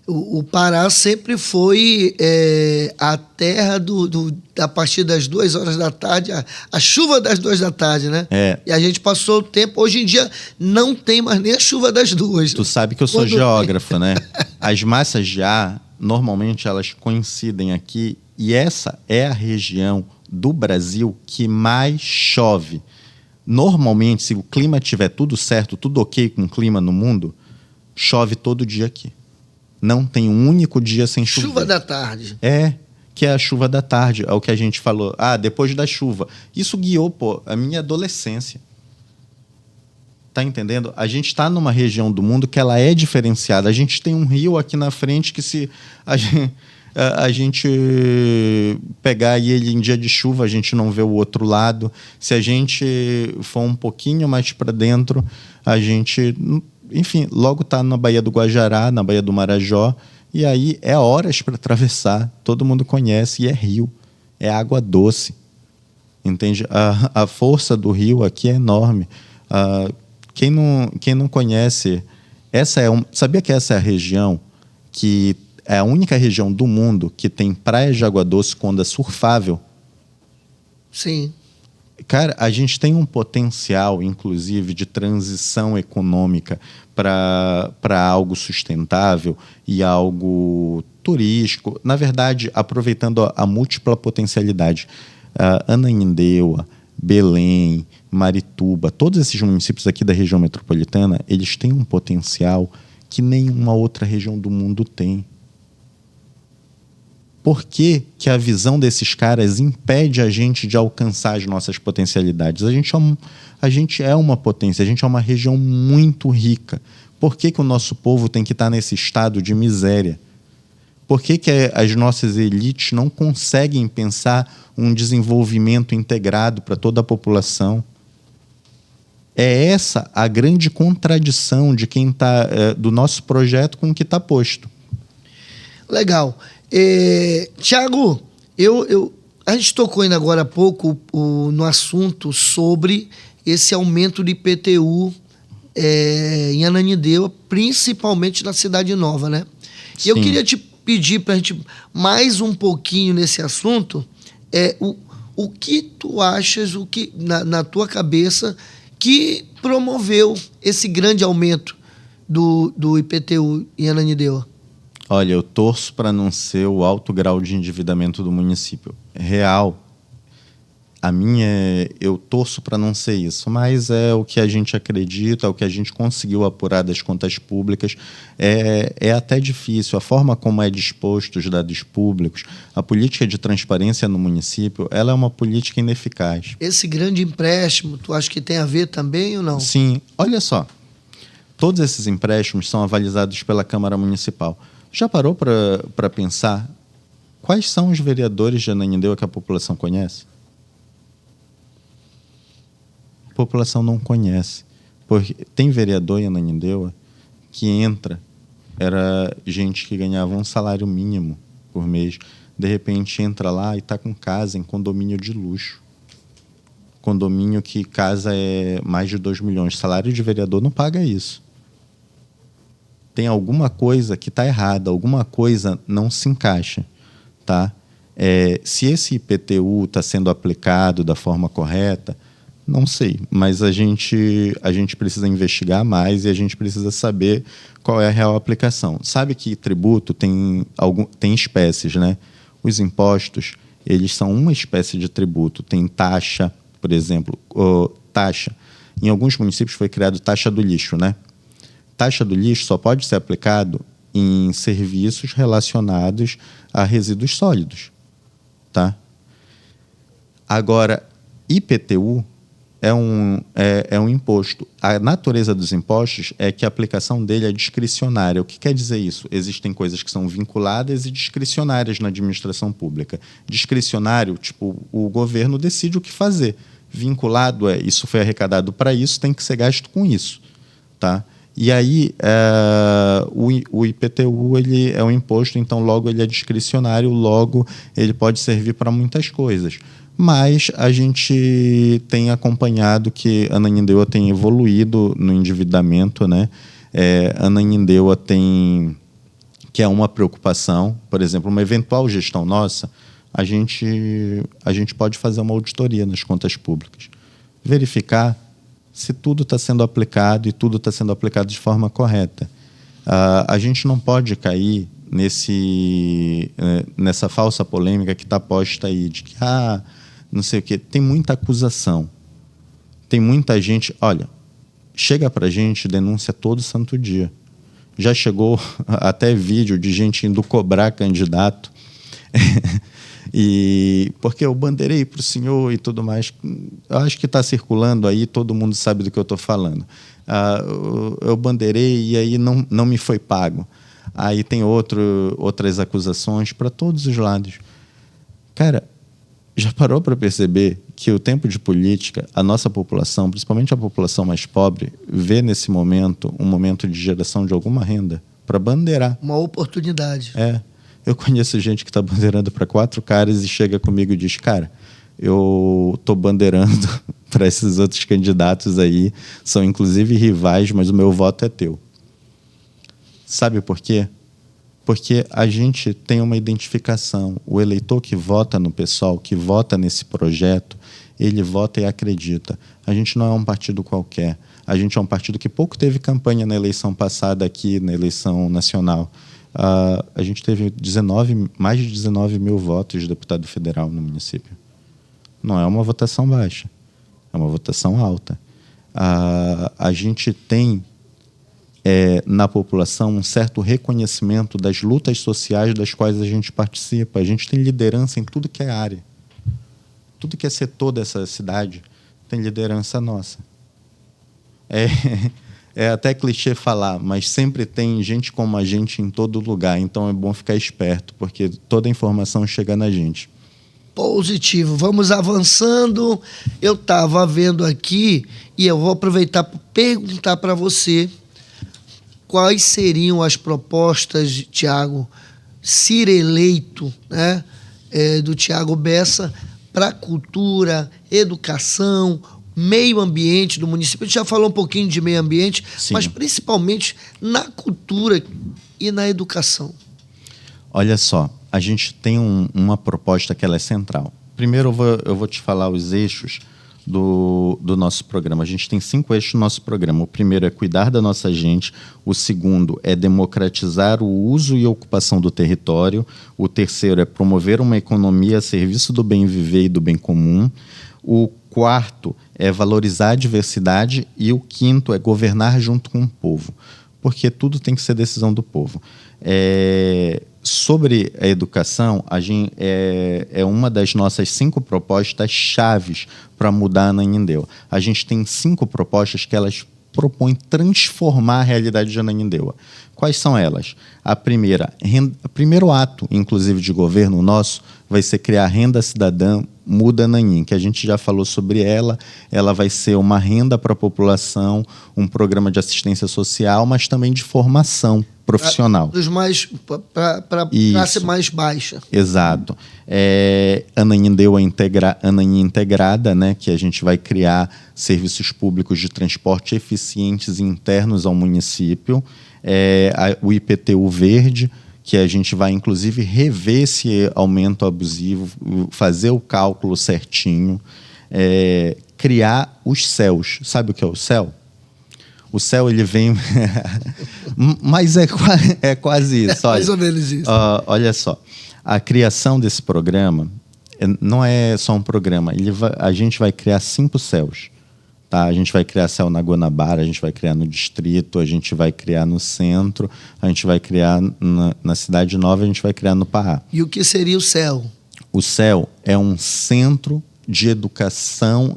O Pará sempre foi a terra a partir das 2 horas da tarde, a chuva das 2 da tarde, né? E a gente passou o tempo, hoje em dia não tem mais nem a chuva das 2. Tu sabe que eu sou geógrafo, né? As massas de ar, normalmente elas coincidem aqui, e essa é a região do Brasil que mais chove. Normalmente, se o clima tiver tudo certo, tudo ok com o clima no mundo, chove todo dia aqui. Não tem um único dia sem chover. Chuva da tarde. Que é a chuva da tarde, é o que a gente falou. Depois da chuva. Isso guiou, a minha adolescência. Tá entendendo? A gente está numa região do mundo que ela é diferenciada. A gente tem um rio aqui na frente que, se a gente pegar ele em dia de chuva, a gente não vê o outro lado. Se a gente for um pouquinho mais para dentro, a gente... Enfim, logo está na Baía do Guajará, na Baía do Marajó, e aí é horas para atravessar. Todo mundo conhece, e é rio, é água doce. Entende? A força do rio aqui é enorme. Quem não conhece, sabia que essa é a região que é a única região do mundo que tem praias de água doce com onda surfável? Sim. Cara, a gente tem um potencial, inclusive, de transição econômica para algo sustentável e algo turístico. Na verdade, aproveitando a múltipla potencialidade. Ananindeua, Belém, Marituba, todos esses municípios aqui da região metropolitana, eles têm um potencial que nenhuma outra região do mundo tem. Por que a visão desses caras impede a gente de alcançar as nossas potencialidades? A gente é uma potência, a gente é uma região muito rica. Por que o nosso povo tem que estar nesse estado de miséria? Por que as nossas elites não conseguem pensar um desenvolvimento integrado para toda a população? É essa a grande contradição de quem do nosso projeto com o que está posto. Legal. Tiago, a gente tocou ainda agora há pouco no assunto sobre esse aumento de IPTU em Ananindeua, principalmente na Cidade Nova, né? E eu queria te pedir para a gente mais um pouquinho nesse assunto, o que tu achas, o que na tua cabeça que promoveu esse grande aumento do IPTU em Ananindeua? Olha, eu torço para não ser o alto grau de endividamento do município. Real, eu torço para não ser isso, mas é o que a gente acredita, é o que a gente conseguiu apurar das contas públicas. É até difícil. A forma como é disposto os dados públicos, a política de transparência no município, ela é uma política ineficaz. Esse grande empréstimo, tu acha que tem a ver também ou não? Sim. Olha só, todos esses empréstimos são avalizados pela Câmara Municipal. Já parou para pensar quais são os vereadores de Ananindeua que a população conhece? A população não conhece. Porque tem vereador em Ananindeua que entra, era gente que ganhava um salário mínimo por mês, de repente entra lá e está com casa em condomínio de luxo. Condomínio que casa é mais de 2 milhões. Salário de vereador não paga isso. Tem alguma coisa que está errada, alguma coisa não se encaixa. Tá? Se esse IPTU está sendo aplicado da forma correta, não sei, mas a gente precisa investigar mais e a gente precisa saber qual é a real aplicação. Sabe que tributo tem espécies, né? Os impostos, eles são uma espécie de tributo. Tem taxa, por exemplo, taxa. Em alguns municípios foi criado taxa do lixo, né? Taxa do lixo só pode ser aplicado em serviços relacionados a resíduos sólidos, tá? Agora, IPTU é um imposto. A natureza dos impostos é que a aplicação dele é discricionária. O que quer dizer isso? Existem coisas que são vinculadas e discricionárias na administração pública. Discricionário, tipo, o governo decide o que fazer. Vinculado isso foi arrecadado para isso, tem que ser gasto com isso. Tá? E aí, o IPTU ele é um imposto, então logo ele é discricionário, logo ele pode servir para muitas coisas. Mas a gente tem acompanhado que Ananindeua tem evoluído no endividamento, né? Ananindeua tem, que é uma preocupação, por exemplo, uma eventual gestão nossa, a gente pode fazer uma auditoria nas contas públicas, verificar se tudo está sendo aplicado e tudo está sendo aplicado de forma correta. A gente não pode cair nessa falsa polêmica que está posta aí, de que, não sei o quê. Tem muita acusação. Tem muita gente... Olha, chega para a gente denúncia todo santo dia. Já chegou até vídeo de gente indo cobrar candidato. Porque eu bandeirei para o senhor e tudo mais. Eu acho que está circulando aí, todo mundo sabe do que eu estou falando. Eu bandeirei e aí não me foi pago. Aí tem outras acusações para todos os lados. Cara, já parou para perceber que o tempo de política, a nossa população, principalmente a população mais pobre, vê nesse momento um momento de geração de alguma renda para bandeirar? Uma oportunidade. Eu conheço gente que está bandeirando para 4 caras e chega comigo e diz, cara, eu estou bandeirando para esses outros candidatos aí, são inclusive rivais, mas o meu voto é teu. Sabe por quê? Porque a gente tem uma identificação. O eleitor que vota no PSOL, que vota nesse projeto, ele vota e acredita. A gente não é um partido qualquer. A gente é um partido que pouco teve campanha na eleição passada aqui, na eleição nacional. A gente teve mais de 19 mil votos de deputado federal no município. Não é uma votação baixa, é uma votação alta. A gente tem na população um certo reconhecimento das lutas sociais das quais a gente participa. A gente tem liderança em tudo que é área. Tudo que é setor dessa cidade tem liderança nossa. É até clichê falar, mas sempre tem gente como a gente em todo lugar. Então é bom ficar esperto, porque toda a informação chega na gente. Positivo. Vamos avançando. Eu estava vendo aqui e eu vou aproveitar para perguntar para você quais seriam as propostas de Thiago, se eleito, né, do Thiago Bessa, para cultura, educação, meio ambiente do município. A gente já falou um pouquinho de meio ambiente, sim, mas principalmente na cultura e na educação. Olha só, a gente tem uma proposta que ela é central. Primeiro eu vou te falar os eixos do nosso programa. A gente tem 5 eixos no nosso programa. O primeiro é cuidar da nossa gente. O segundo é democratizar o uso e ocupação do território. O terceiro é promover uma economia a serviço do bem viver e do bem comum. O quarto é valorizar a diversidade. E o quinto é governar junto com o povo. Porque tudo tem que ser decisão do povo. Sobre a educação, é uma das nossas 5 propostas chaves para mudar a Ananindeua. A gente tem 5 propostas que elas propõe transformar a realidade de Ananindeua. Quais são elas? A primeira, o primeiro ato, inclusive, de governo nosso, vai ser criar a Renda Cidadã Muda Ananin, que a gente já falou sobre ela. Ela vai ser uma renda para a população, um programa de assistência social, mas também de formação profissional. Para classe mais baixa. Exato. Ananindeua Ananin Integrada, né, que a gente vai criar serviços públicos de transporte eficientes e internos ao município. O IPTU Verde, que a gente vai, inclusive, rever esse aumento abusivo, fazer o cálculo certinho, criar os céus. Sabe o que é o céu? O céu, ele vem... Mas é quase isso. Mais ou menos isso. Olha só, a criação desse programa não é só um programa. A gente vai criar 5 céus. Tá? A gente vai criar céu na Guanabara, a gente vai criar no distrito, a gente vai criar no centro, a gente vai criar na Cidade Nova, a gente vai criar no Pará. E o que seria o céu? O céu é um centro de educação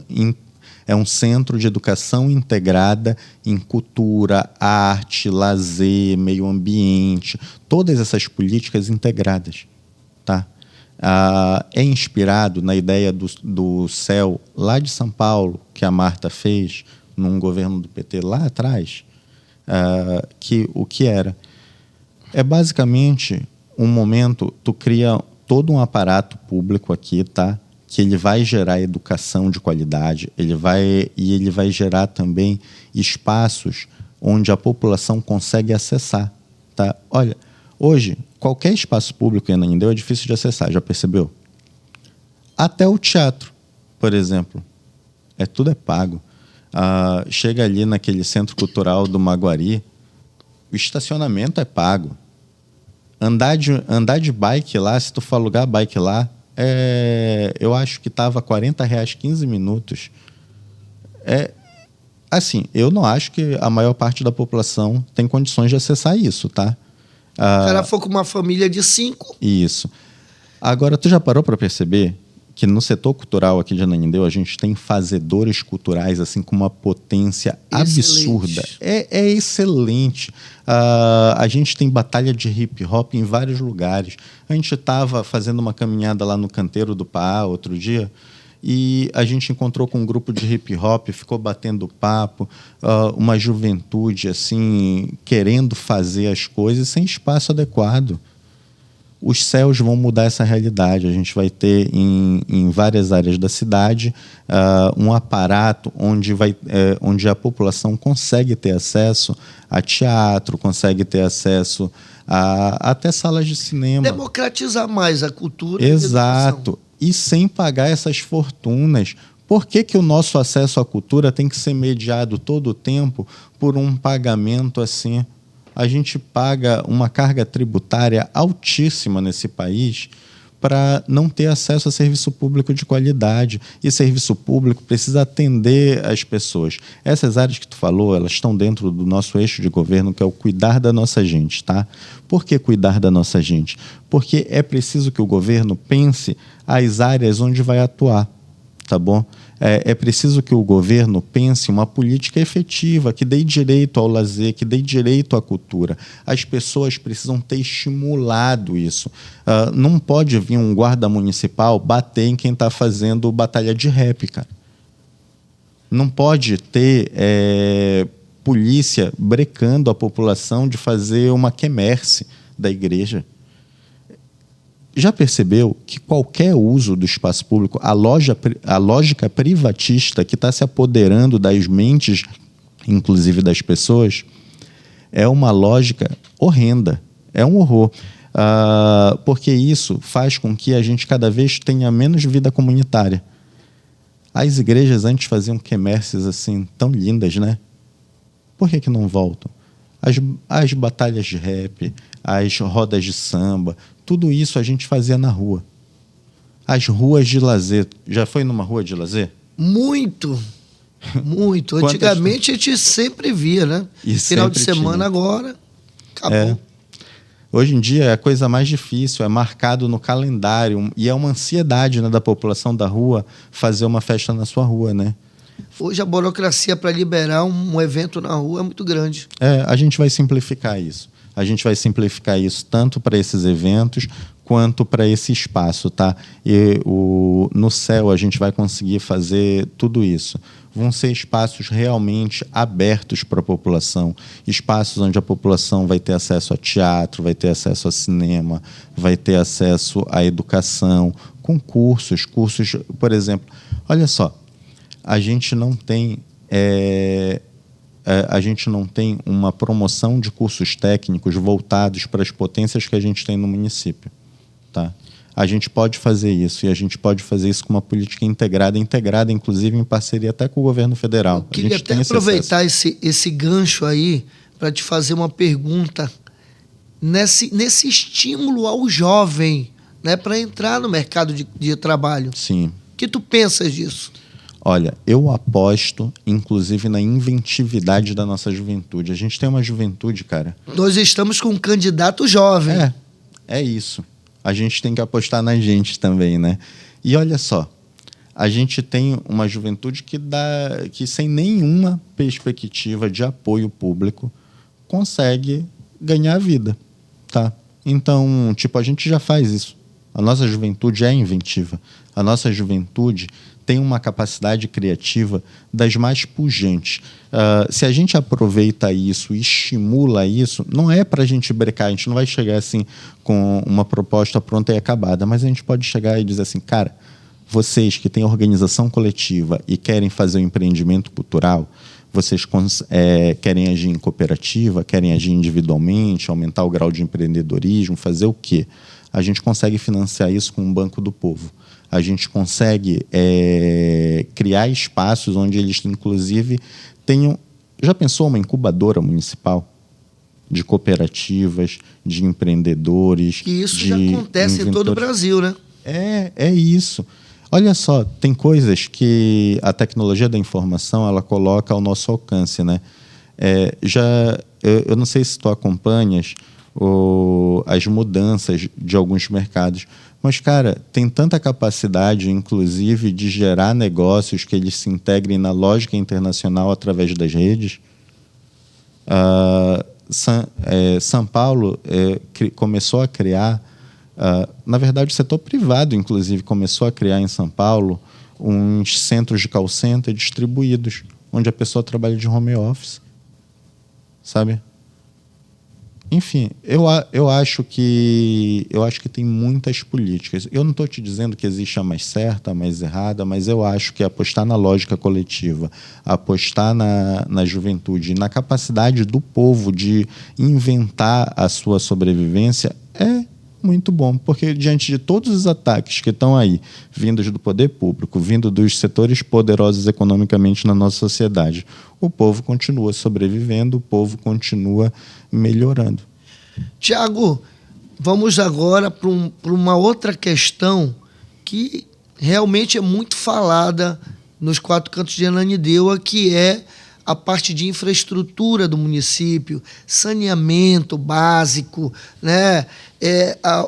integrada em cultura, arte, lazer, meio ambiente, todas essas políticas integradas, tá? É inspirado na ideia do céu lá de São Paulo, que a Marta fez num governo do PT lá atrás, que o que era? É basicamente um momento, tu cria todo um aparato público aqui, tá? Que ele vai gerar educação de qualidade, ele vai gerar também espaços onde a população consegue acessar, tá? Olha, hoje, qualquer espaço público em Ananindeua é difícil de acessar, já percebeu? Até o teatro, por exemplo. Tudo é pago. Chega ali naquele centro cultural do Maguari, o estacionamento é pago. Andar de bike lá, se tu for alugar bike lá, eu acho que estava R$40 15 minutos. Assim, eu não acho que a maior parte da população tem condições de acessar isso, tá? Se o cara for com uma família de 5. Isso. Agora, tu já parou para perceber que no setor cultural aqui de Ananindeua a gente tem fazedores culturais assim com uma potência absurda. É excelente. A gente tem batalha de hip hop em vários lugares. A gente estava fazendo uma caminhada lá no Canteiro do Pará outro dia e a gente encontrou com um grupo de hip hop, ficou batendo papo, uma juventude assim querendo fazer as coisas sem espaço adequado. Os céus vão mudar essa realidade. A gente vai ter em várias áreas da cidade um aparato onde a população consegue ter acesso a teatro, consegue ter acesso a até salas de cinema. Democratizar mais a cultura. Exato. E sem pagar essas fortunas. Por que o nosso acesso à cultura tem que ser mediado todo o tempo por um pagamento assim? A gente paga uma carga tributária altíssima nesse país para não ter acesso a serviço público de qualidade. E serviço público precisa atender as pessoas. Essas áreas que tu falou, elas estão dentro do nosso eixo de governo, que é o cuidar da nossa gente, tá? Por que cuidar da nossa gente? Porque é preciso que o governo pense as áreas onde vai atuar, tá bom? É preciso que o governo pense uma política efetiva, que dê direito ao lazer, que dê direito à cultura. As pessoas precisam ter estimulado isso. Não pode vir um guarda municipal bater em quem está fazendo batalha de rap, cara. Não pode ter polícia brecando a população de fazer uma quermesse da igreja. Já percebeu que qualquer uso do espaço público, a lógica privatista que está se apoderando das mentes, inclusive das pessoas, é uma lógica horrenda, é um horror. Porque isso faz com que a gente cada vez tenha menos vida comunitária. As igrejas antes faziam quermesses assim, tão lindas, né? Por que não voltam? As batalhas de rap, as rodas de samba, tudo isso a gente fazia na rua. As ruas de lazer. Já foi numa rua de lazer? Muito. Muito. Antigamente a gente sempre via, né? E final de semana agora, acabou. Hoje em dia é a coisa mais difícil, é marcado no calendário. E é uma ansiedade, né, da população da rua fazer uma festa na sua rua, né? Hoje a burocracia para liberar um evento na rua é muito grande. A gente vai simplificar isso. A gente vai simplificar isso tanto para esses eventos quanto para esse espaço, tá? E no céu a gente vai conseguir fazer tudo isso. Vão ser espaços realmente abertos para a população, espaços onde a população vai ter acesso a teatro, vai ter acesso a cinema, vai ter acesso à educação, com cursos, por exemplo. Olha só, a gente não tem uma promoção de cursos técnicos voltados para as potências que a gente tem no município, tá? A gente pode fazer isso, e a gente pode fazer isso com uma política integrada inclusive em parceria até com o governo federal. Eu queria até aproveitar esse gancho aí para te fazer uma pergunta nesse estímulo ao jovem, né, para entrar no mercado de trabalho. Sim. O que tu pensas disso? Olha, eu aposto, inclusive, na inventividade da nossa juventude. A gente tem uma juventude, cara. Nós estamos com um candidato jovem. É isso. A gente tem que apostar na gente também, né? E olha só, a gente tem uma juventude que sem nenhuma perspectiva de apoio público consegue ganhar a vida, tá? Então, a gente já faz isso. A nossa juventude é inventiva. A nossa juventude tem uma capacidade criativa das mais pujantes. Se a gente aproveita isso e estimula isso, não é para a gente brecar, a gente não vai chegar assim com uma proposta pronta e acabada, mas a gente pode chegar e dizer assim, cara, vocês que têm organização coletiva e querem fazer um empreendimento cultural, vocês querem agir em cooperativa, querem agir individualmente, aumentar o grau de empreendedorismo, fazer o quê? A gente consegue financiar isso com o Banco do Povo. A gente consegue criar espaços onde eles, inclusive, tenham... Já pensou uma incubadora municipal de cooperativas, de empreendedores? Que isso já acontece em todo o Brasil, né? É isso. Olha só, tem coisas que a tecnologia da informação ela coloca ao nosso alcance, né? Eu não sei se tu acompanhas as mudanças de alguns mercados, mas, cara, tem tanta capacidade, inclusive, de gerar negócios que eles se integrem na lógica internacional através das redes. São Paulo começou a criar, na verdade, o setor privado, inclusive, começou a criar em São Paulo uns centros de call center distribuídos, onde a pessoa trabalha de home office, sabe? Enfim, eu acho que tem muitas políticas. Eu não estou te dizendo que existe a mais certa, a mais errada, mas eu acho que apostar na lógica coletiva, apostar na juventude, na capacidade do povo de inventar a sua sobrevivência é muito bom, porque diante de todos os ataques que estão aí, vindos do poder público, vindo dos setores poderosos economicamente na nossa sociedade, o povo continua sobrevivendo, o povo continua melhorando. Tiago, vamos agora para uma outra questão que realmente é muito falada nos quatro cantos de Ananindeua, que é a parte de infraestrutura do município, saneamento básico, né?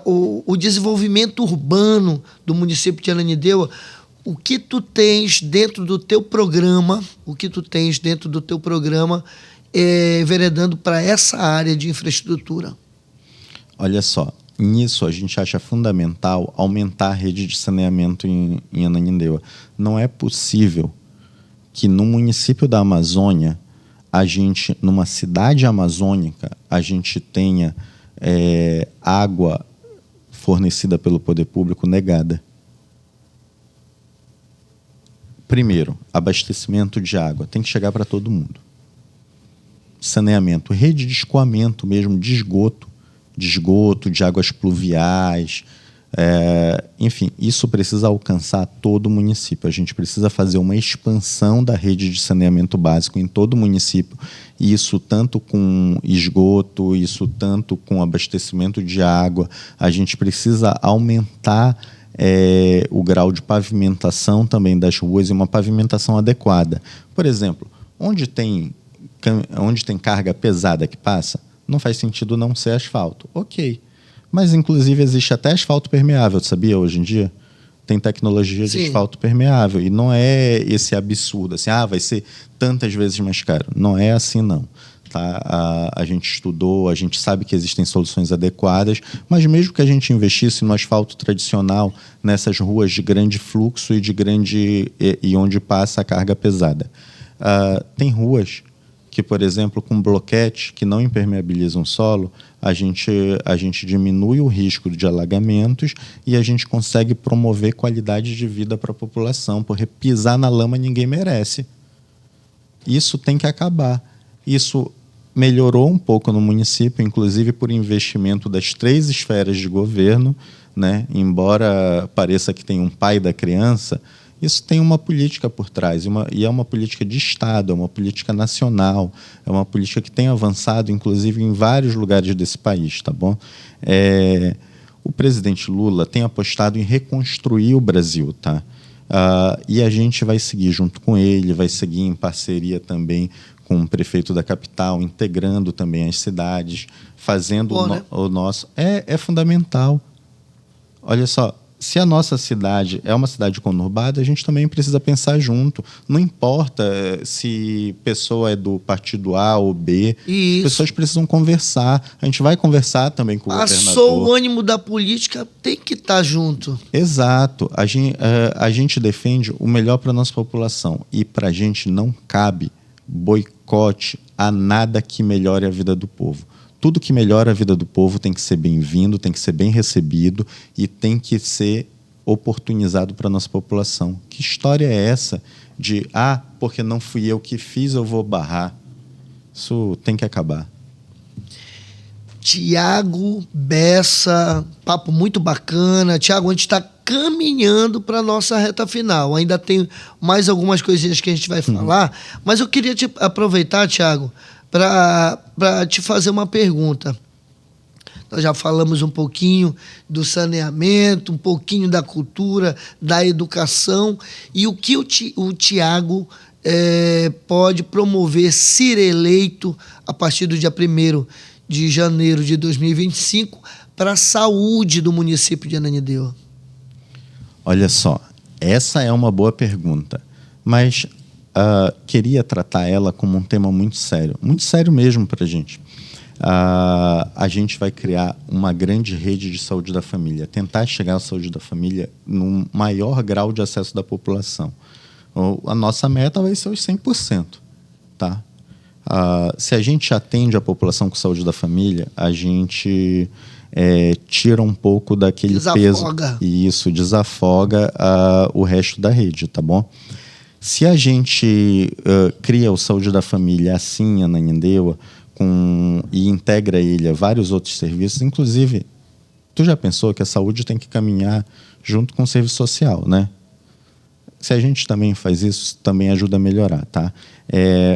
O desenvolvimento urbano do município de Ananindeua. O que tu tens dentro do teu programa, enveredando para essa área de infraestrutura? Olha só, nisso a gente acha fundamental aumentar a rede de saneamento em Ananindeua. Não é possível que no município da Amazônia, numa cidade amazônica, a gente tenha água fornecida pelo poder público negada. Primeiro, abastecimento de água tem que chegar para todo mundo. Saneamento, rede de escoamento mesmo, de esgoto, de águas pluviais. Enfim, isso precisa alcançar todo o município. A gente precisa fazer uma expansão da rede de saneamento básico em todo o município. Isso tanto com esgoto, isso tanto com abastecimento de água. A gente precisa aumentar o grau de pavimentação também das ruas e uma pavimentação adequada. Por exemplo, onde tem carga pesada que passa, não faz sentido não ser asfalto. Ok. Mas, inclusive, existe até asfalto permeável, sabia, hoje em dia? tem tecnologia de Sim. asfalto permeável. E não é esse absurdo, assim, vai ser tantas vezes mais caro. Não é assim, não. Tá? A gente estudou, a gente sabe que existem soluções adequadas, mas mesmo que a gente investisse no asfalto tradicional, nessas ruas de grande fluxo e onde passa a carga pesada. Tem ruas que, por exemplo, com bloquete, que não impermeabilizam o solo, a gente diminui o risco de alagamentos e a gente consegue promover qualidade de vida para a população, porque pisar na lama ninguém merece. Isso tem que acabar. Isso melhorou um pouco no município, inclusive por investimento das 3 esferas de governo, né? Embora pareça que tem um pai da criança, isso tem uma política por trás, e é uma política de Estado, é uma política nacional, é uma política que tem avançado, inclusive, em vários lugares desse país, tá bom? O presidente Lula tem apostado em reconstruir o Brasil, tá? E a gente vai seguir junto com ele, vai seguir em parceria também com o prefeito da capital, integrando também as cidades, fazendo o nosso... É fundamental. Olha só, se a nossa cidade é uma cidade conurbada, a gente também precisa pensar junto. Não importa se pessoa é do partido A ou B, as pessoas precisam conversar. A gente vai conversar também com o governador. Passou o ânimo da política, tem que estar junto. Exato. A gente defende o melhor para a nossa população. E para a gente não cabe boicote a nada que melhore a vida do povo. Tudo que melhora a vida do povo tem que ser bem-vindo, tem que ser bem recebido e tem que ser oportunizado para a nossa população. Que história é essa de, porque não fui eu que fiz, eu vou barrar? Isso tem que acabar. Tiago Bessa, papo muito bacana. Tiago, a gente está caminhando para a nossa reta final. Ainda tem mais algumas coisinhas que a gente vai falar, mas eu queria aproveitar, Tiago, para te fazer uma pergunta. Nós já falamos um pouquinho do saneamento, um pouquinho da cultura, da educação, e o que o Tiago pode promover, ser eleito a partir do dia 1º de janeiro de 2025 para a saúde do município de Ananindeua. Olha só, essa é uma boa pergunta, mas queria tratar ela como um tema muito sério mesmo para a gente. A gente vai criar uma grande rede de saúde da família, tentar chegar à saúde da família no maior grau de acesso da população. A nossa meta vai ser os 100%. Tá? Se a gente atende a população com saúde da família, a gente tira um pouco daquele peso. E isso desafoga o resto da rede, tá bom? Se a gente cria o Saúde da Família assim, Ananindeua, e integra ele a vários outros serviços, inclusive, tu já pensou que a saúde tem que caminhar junto com o serviço social, né? Se a gente também faz isso, também ajuda a melhorar, tá?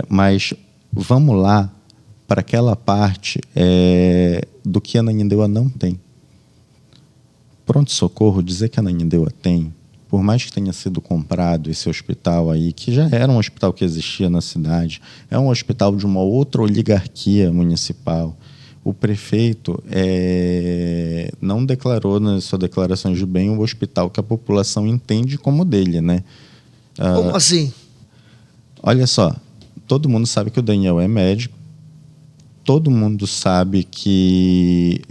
Mas vamos lá para aquela parte do que a Ananindeua não tem. Pronto-socorro, dizer que a Ananindeua tem, por mais que tenha sido comprado esse hospital aí, que já era um hospital que existia na cidade, é um hospital de uma outra oligarquia municipal. O prefeito não declarou nas suas declarações de bem o hospital que a população entende como dele, né? Como assim? Olha só, todo mundo sabe que o Daniel é médico, todo mundo sabe que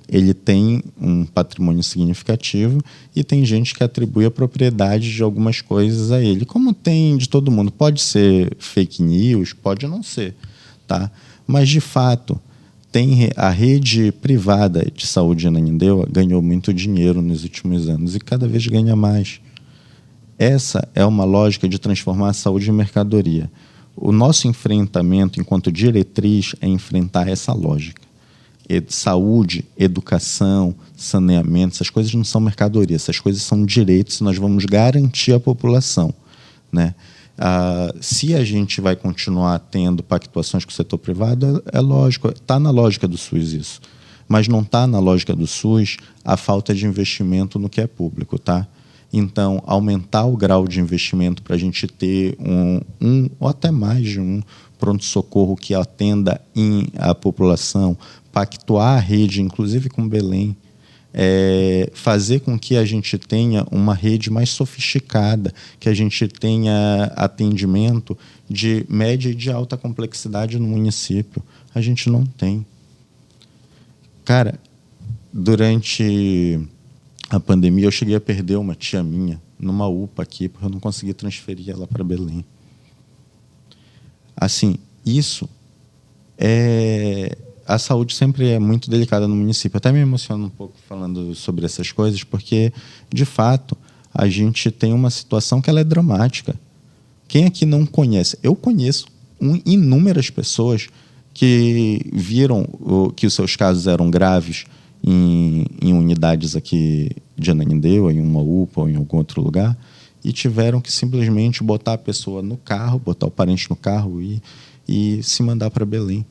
ele tem um patrimônio significativo e tem gente que atribui a propriedade de algumas coisas a ele, como tem de todo mundo. Pode ser fake news, pode não ser, tá? Mas, de fato, a rede privada de saúde de Ananindeua ganhou muito dinheiro nos últimos anos e cada vez ganha mais. Essa é uma lógica de transformar a saúde em mercadoria. O nosso enfrentamento, enquanto diretriz, é enfrentar essa lógica. Saúde, educação, saneamento, essas coisas não são mercadoria, essas coisas são direitos e nós vamos garantir à população, né? Se a gente vai continuar tendo pactuações com o setor privado, é lógico, está na lógica do SUS isso, mas não está na lógica do SUS a falta de investimento no que é público, tá? Então, aumentar o grau de investimento para a gente ter um ou até mais de um pronto-socorro que atenda a população, pactuar a rede, inclusive com Belém, fazer com que a gente tenha uma rede mais sofisticada, que a gente tenha atendimento de média e de alta complexidade no município. A gente não tem. Cara, durante a pandemia eu cheguei a perder uma tia minha numa UPA aqui, porque eu não consegui transferir ela para Belém. Assim, isso a saúde sempre é muito delicada no município. Até me emociono um pouco falando sobre essas coisas, porque, de fato, a gente tem uma situação que ela é dramática. Quem aqui não conhece? Eu conheço inúmeras pessoas que viram que os seus casos eram graves em unidades aqui de Ananindeua, em uma UPA ou em algum outro lugar, e tiveram que simplesmente botar a pessoa no carro, botar o parente no carro e se mandar para Belém.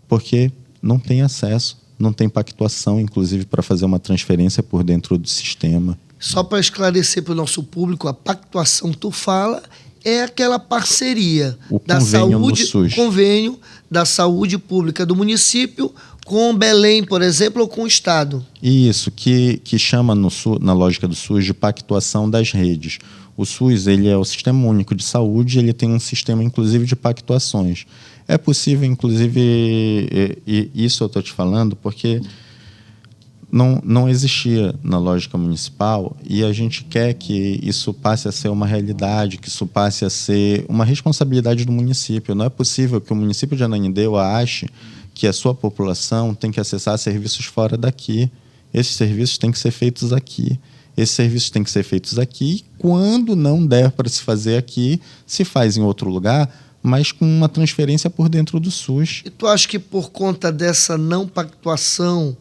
Porque não tem acesso, não tem pactuação, inclusive, para fazer uma transferência por dentro do sistema. Só para esclarecer para o nosso público, a pactuação que tu fala é aquela parceria da saúde, o convênio da saúde pública do município com Belém, por exemplo, ou com o Estado. Isso, que chama na lógica do SUS de pactuação das redes. O SUS ele é o Sistema Único de Saúde, ele tem um sistema, inclusive, de pactuações. É possível, inclusive, e isso eu estou te falando, porque não existia na lógica municipal e a gente quer que isso passe a ser uma realidade, que isso passe a ser uma responsabilidade do município. Não é possível que o município de Ananindeua ache que a sua população tem que acessar serviços fora daqui. Esses serviços têm que ser feitos aqui. Esses serviços têm que ser feitos aqui. Quando não der para se fazer aqui, se faz em outro lugar, mas com uma transferência por dentro do SUS. E tu acha que por conta dessa não pactuação,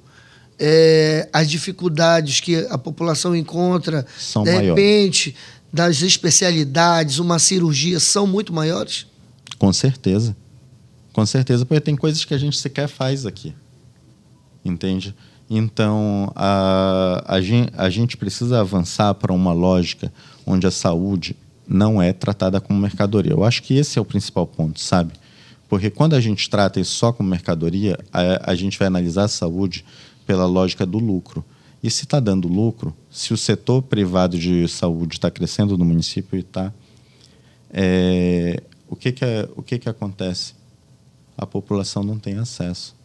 as dificuldades que a população encontra, são de maiores. repente, das especialidades, uma cirurgia, são muito maiores? Com certeza. Com certeza, porque tem coisas que a gente sequer faz aqui. Entende? Então, a gente precisa avançar para uma lógica onde a saúde não é tratada como mercadoria. Eu acho que esse é o principal ponto, sabe? Porque quando a gente trata isso só como mercadoria, a gente vai analisar a saúde pela lógica do lucro. E se está dando lucro, se o setor privado de saúde está crescendo no município e está, o que acontece? A população não tem acesso.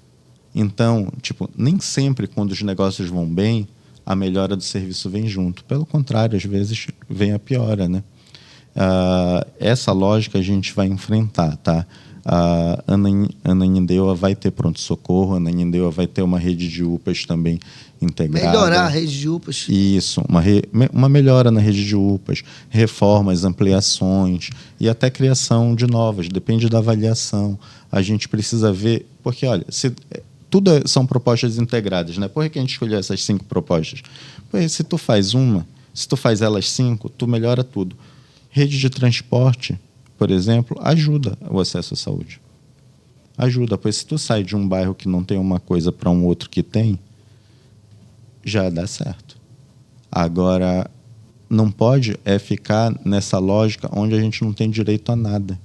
Então, nem sempre quando os negócios vão bem, a melhora do serviço vem junto. Pelo contrário, às vezes vem a piora, né? Essa lógica a gente vai enfrentar, tá? Ananindeua vai ter pronto-socorro, Ananindeua vai ter uma rede de UPAs também integrada. Melhorar a rede de UPAs. Isso, uma melhora na rede de UPAs, reformas, ampliações e até criação de novas, depende da avaliação. A gente precisa ver, porque olha, tudo são propostas integradas, né? Por que a gente escolheu essas 5 propostas? Porque se tu faz elas 5, tu melhora tudo. Rede de transporte, por exemplo, ajuda o acesso à saúde. Ajuda, pois se tu sai de um bairro que não tem uma coisa para um outro que tem, já dá certo. Agora, não pode ficar nessa lógica onde a gente não tem direito a nada.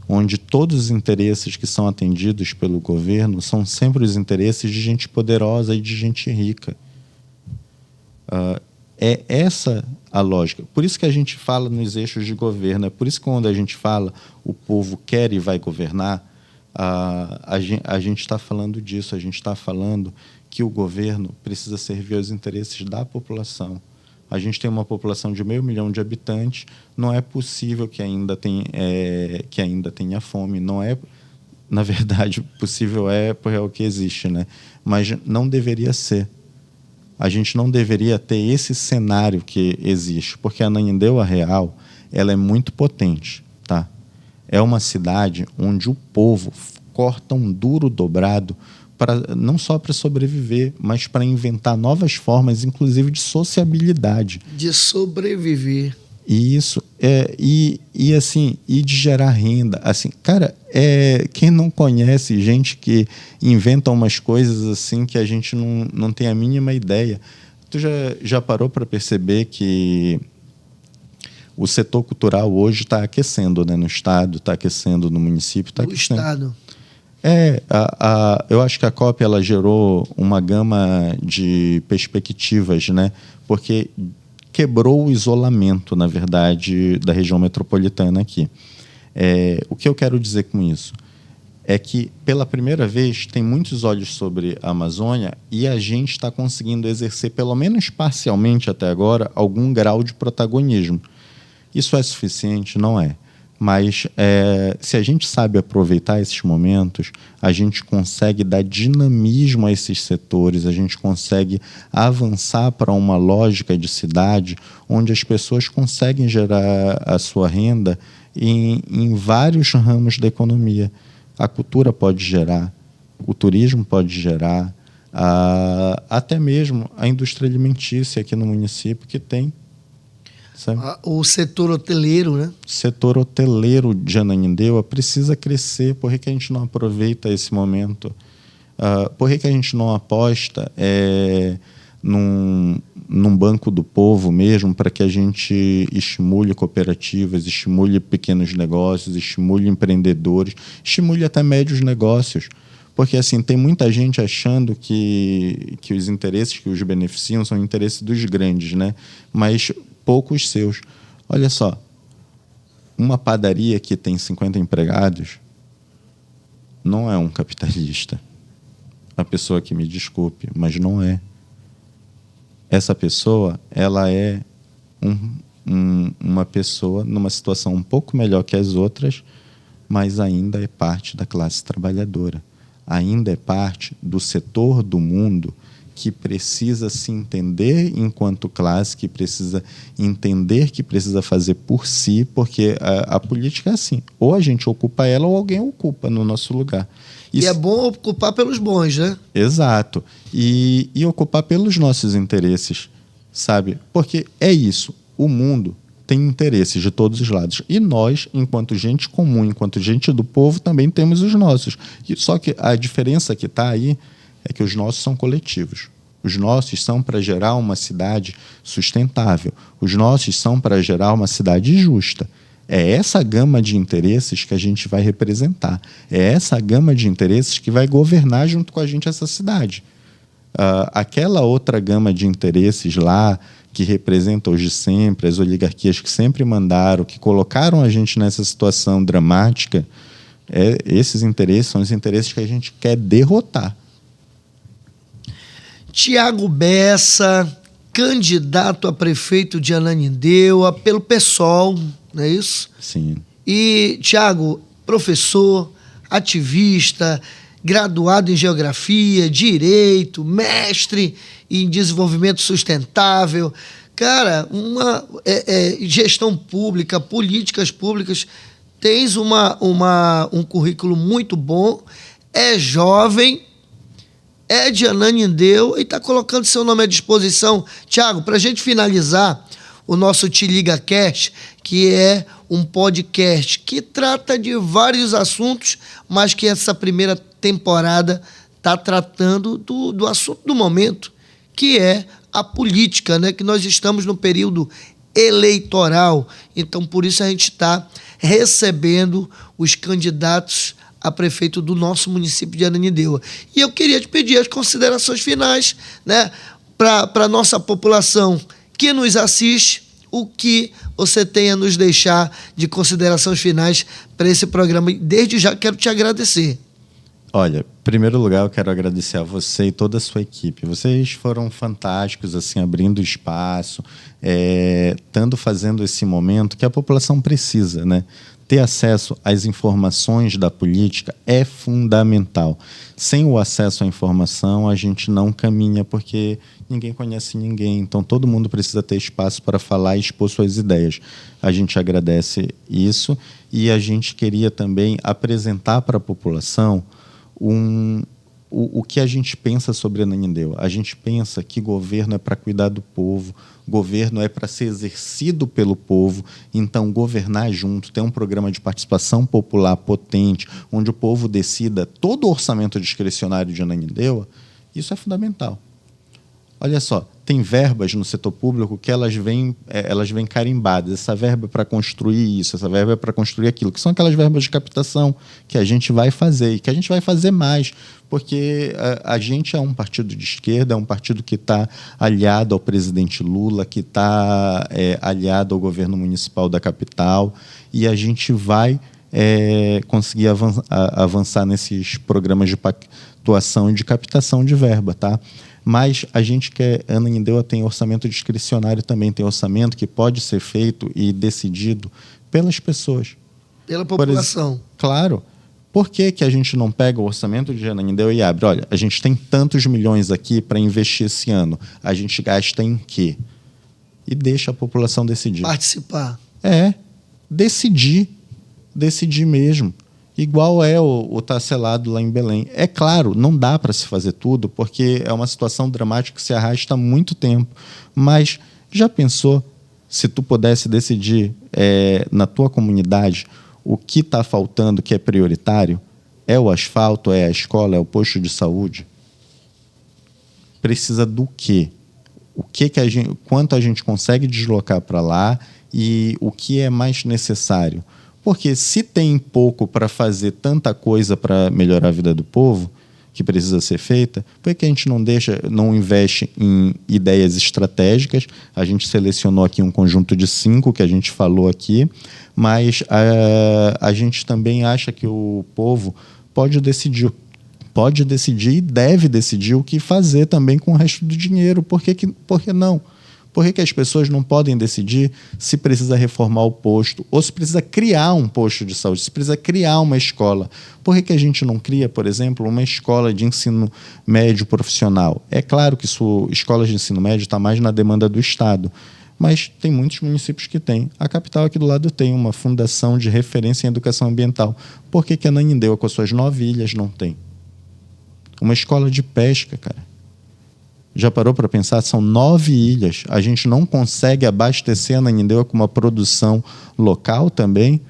Onde todos os interesses que são atendidos pelo governo são sempre os interesses de gente poderosa e de gente rica. É essa a lógica. Por isso que a gente fala nos eixos de governo. É por isso que quando a gente fala o povo quer e vai governar, a gente está falando disso. A gente está falando que o governo precisa servir aos interesses da população. A gente tem uma população de 500 mil de habitantes. Não é possível que ainda tenha fome. Não é, na verdade, possível porque é o que existe, né? Mas não deveria ser. A gente não deveria ter esse cenário que existe, porque a Ananindeua Real ela é muito potente, tá? É uma cidade onde o povo corta um duro dobrado não só para sobreviver, mas para inventar novas formas, inclusive de sociabilidade. De sobreviver. Isso. E de gerar renda. Assim, cara, quem não conhece gente que inventa umas coisas assim que a gente não tem a mínima ideia. Tu já parou para perceber que o setor cultural hoje está aquecendo, né? No estado, está aquecendo no município, está aquecendo. Estado. Eu acho que a COP ela gerou uma gama de perspectivas, né? Porque quebrou o isolamento, na verdade, da região metropolitana aqui. O que eu quero dizer com isso? É que, pela primeira vez, tem muitos olhos sobre a Amazônia e a gente está conseguindo exercer, pelo menos parcialmente até agora, algum grau de protagonismo. Isso é suficiente? Não é. Mas, se a gente sabe aproveitar esses momentos, a gente consegue dar dinamismo a esses setores, a gente consegue avançar para uma lógica de cidade onde as pessoas conseguem gerar a sua renda em vários ramos da economia. A cultura pode gerar, o turismo pode gerar, até mesmo a indústria alimentícia aqui no município que tem. Sabe? O setor hoteleiro, né? O setor hoteleiro de Ananindeua precisa crescer. Por que a gente não aproveita esse momento? Por que a gente não aposta num banco do povo mesmo, para que a gente estimule cooperativas, estimule pequenos negócios, estimule empreendedores, estimule até médios negócios? Porque assim, tem muita gente achando que os interesses que os beneficiam são interesses dos grandes, né? Mas poucos seus. Olha só, uma padaria que tem 50 empregados não é um capitalista. A pessoa que me desculpe, mas não é. Essa pessoa, ela é uma pessoa numa situação um pouco melhor que as outras, mas ainda é parte da classe trabalhadora. Ainda é parte do setor do mundo que precisa se entender enquanto classe, que precisa entender que precisa fazer por si, porque a política é assim, ou a gente ocupa ela ou alguém ocupa no nosso lugar. E é bom ocupar pelos bons, né? Exato. E ocupar pelos nossos interesses, sabe? Porque é isso, o mundo tem interesses de todos os lados. E nós, enquanto gente comum, enquanto gente do povo, também temos os nossos. Só que a diferença que está aí é que os nossos são coletivos. Os nossos são para gerar uma cidade sustentável. Os nossos são para gerar uma cidade justa. É essa gama de interesses que a gente vai representar. É essa gama de interesses que vai governar junto com a gente essa cidade. Aquela outra gama de interesses lá, que representa hoje sempre, as oligarquias que sempre mandaram, que colocaram a gente nessa situação dramática, esses interesses são os interesses que a gente quer derrotar. Tiago Bessa, candidato a prefeito de Ananindeua pelo PSOL, não é isso? Sim. E, Tiago, professor, ativista, graduado em Geografia, Direito, mestre em Desenvolvimento Sustentável. Cara, gestão pública, políticas públicas. Tens um currículo muito bom, é jovem, é de Ananindeua e está colocando seu nome à disposição. Tiago, para a gente finalizar o nosso Te Liga Cast, que é um podcast que trata de vários assuntos, mas que essa primeira temporada está tratando do assunto do momento, que é a política, né? Que nós estamos no período eleitoral. Então, por isso a gente está recebendo os candidatos a prefeito do nosso município de Ananindeua. E eu queria te pedir as considerações finais, né, para a nossa população que nos assiste, o que você tem a nos deixar de considerações finais para esse programa. Desde já quero te agradecer. Olha, em primeiro lugar, eu quero agradecer a você e toda a sua equipe. Vocês foram fantásticos, assim, abrindo espaço, fazendo esse momento que a população precisa, né? Ter acesso às informações da política é fundamental. Sem o acesso à informação, a gente não caminha, porque ninguém conhece ninguém. Então, todo mundo precisa ter espaço para falar e expor suas ideias. A gente agradece isso e a gente queria também apresentar para a população o que a gente pensa sobre Ananindeua. A gente pensa que governo é para cuidar do povo, governo é para ser exercido pelo povo, então governar junto, ter um programa de participação popular potente, onde o povo decida todo o orçamento discricionário de Ananindeua, isso é fundamental. Olha só, tem verbas no setor público que elas vêm carimbadas. Essa verba é para construir isso, essa verba é para construir aquilo, que são aquelas verbas de captação que a gente vai fazer e que a gente vai fazer mais, porque a gente é um partido de esquerda, é um partido que está aliado ao presidente Lula, que está aliado ao governo municipal da capital, e a gente vai conseguir avançar nesses programas de pactuação e de captação de verba, tá? Mas a gente quer, Ananindeua tem orçamento discricionário também, tem orçamento que pode ser feito e decidido pelas pessoas. Pela população. Claro. Por que a gente não pega o orçamento de Ananindeua e abre? Olha, a gente tem tantos milhões aqui para investir esse ano. A gente gasta em quê? E deixa a população decidir. Participar. Decidir mesmo. Igual o Tacelado lá em Belém. É claro, não dá para se fazer tudo, porque é uma situação dramática que se arrasta há muito tempo. Mas já pensou se tu pudesse decidir na tua comunidade o que está faltando, que é prioritário? É o asfalto, é a escola, é o posto de saúde? Precisa do quê? Quanto a gente consegue deslocar para lá e o que é mais necessário? Porque se tem pouco para fazer tanta coisa para melhorar a vida do povo, que precisa ser feita, por que a gente não investe em ideias estratégicas? A gente selecionou aqui um conjunto de 5 que a gente falou aqui, mas a gente também acha que o povo pode decidir e deve decidir o que fazer também com o resto do dinheiro. Por que não? Por que as pessoas não podem decidir se precisa reformar o posto ou se precisa criar um posto de saúde, se precisa criar uma escola? Por que a gente não cria, por exemplo, uma escola de ensino médio profissional? É claro que escolas de ensino médio está mais na demanda do Estado, mas tem muitos municípios que têm. A capital aqui do lado tem uma fundação de referência em educação ambiental. Por que a Ananindeua, com as suas 9 ilhas, não tem? Uma escola de pesca, cara. Já parou para pensar? São 9 ilhas. A gente não consegue abastecer a Ananindeua com uma produção local também?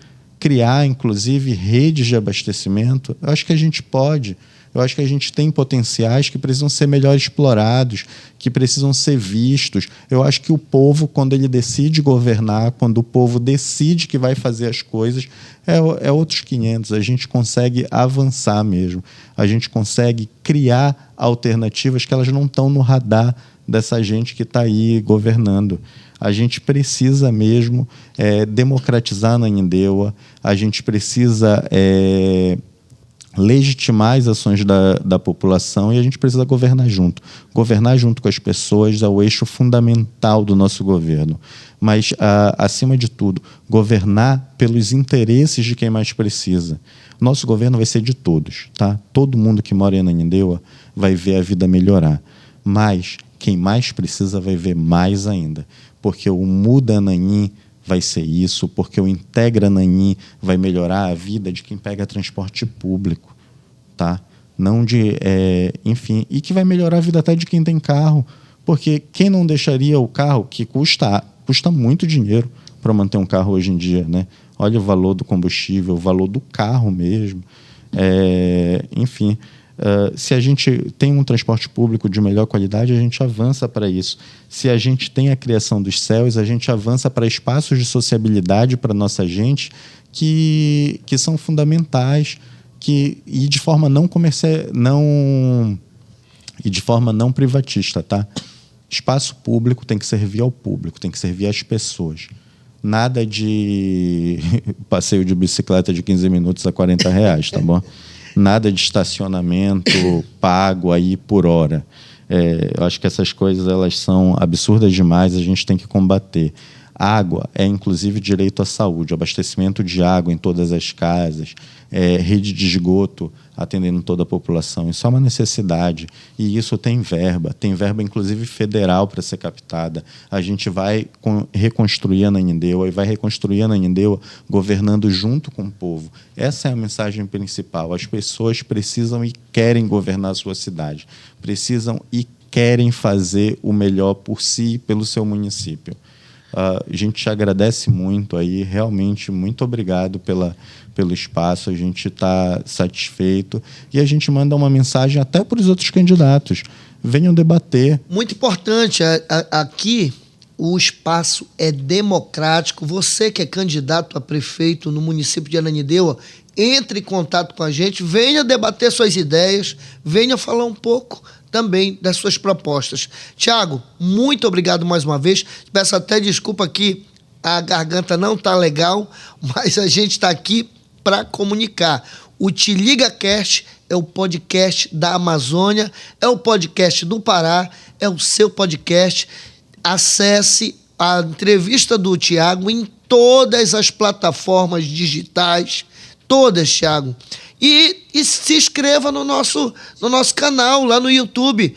Criar, inclusive, redes de abastecimento? Eu acho que a gente pode. Eu acho que a gente tem potenciais que precisam ser melhor explorados, que precisam ser vistos. Eu acho que o povo, quando ele decide governar, quando o povo decide que vai fazer as coisas, é outros 500. A gente consegue avançar mesmo. A gente consegue criar alternativas que elas não estão no radar dessa gente que está aí governando. A gente precisa mesmo democratizar a Ananindeua, a gente precisa legitimar as ações da população e a gente precisa governar junto. Governar junto com as pessoas é o eixo fundamental do nosso governo. Mas, acima de tudo, governar pelos interesses de quem mais precisa. Nosso governo vai ser de todos, tá? Todo mundo que mora em Ananindeua vai ver a vida melhorar. Mas quem mais precisa vai ver mais ainda. Porque o Muda Ananin vai ser isso, porque o Integra Ananin vai melhorar a vida de quem pega transporte público, tá? Não enfim, e que vai melhorar a vida até de quem tem carro, porque quem não deixaria o carro, que custa muito dinheiro para manter um carro hoje em dia, né? Olha o valor do combustível, o valor do carro mesmo, enfim. Se a gente tem um transporte público de melhor qualidade, a gente avança para isso. Se a gente tem a criação dos céus, a gente avança para espaços de sociabilidade para a nossa gente que são fundamentais e de forma não comercial, e de forma não privatista, tá? Espaço público tem que servir ao público, tem que servir às pessoas. Nada de passeio de bicicleta de 15 minutos a R$40, tá bom? Nada de estacionamento pago aí por hora. Eu acho que essas coisas elas são absurdas demais, a gente tem que combater. Água é, inclusive, direito à saúde, abastecimento de água em todas as casas, rede de esgoto atendendo toda a população. Isso é uma necessidade e isso tem verba, inclusive federal para ser captada. A gente vai reconstruir a Ananindeua e vai reconstruir a Ananindeua governando junto com o povo. Essa é a mensagem principal. As pessoas precisam e querem governar a sua cidade, precisam e querem fazer o melhor por si e pelo seu município. A gente te agradece muito aí, realmente muito obrigado pelo espaço, a gente está satisfeito e a gente manda uma mensagem até para os outros candidatos. venham debater. Muito importante, aqui o espaço é democrático. Você que é candidato a prefeito no município de Ananindeua, entre em contato com a gente, venha debater suas ideias, venha falar um pouco também das suas propostas. Tiago, muito obrigado mais uma vez. Peço até desculpa que a garganta não está legal, mas a gente está aqui para comunicar. O Te Liga Cast é o podcast da Amazônia, é o podcast do Pará, é o seu podcast. Acesse a entrevista do Tiago em todas as plataformas digitais, todas, Tiago. E se inscreva no nosso canal lá no YouTube.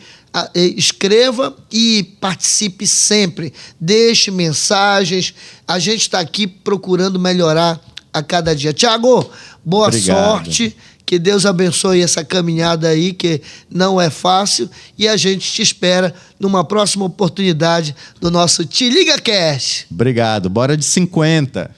Escreva e participe sempre. Deixe mensagens. A gente está aqui procurando melhorar a cada dia. Tiago, boa sorte. Que Deus abençoe essa caminhada aí, que não é fácil. E a gente te espera numa próxima oportunidade do nosso Te Liga Cast. Obrigado. Bora de 50.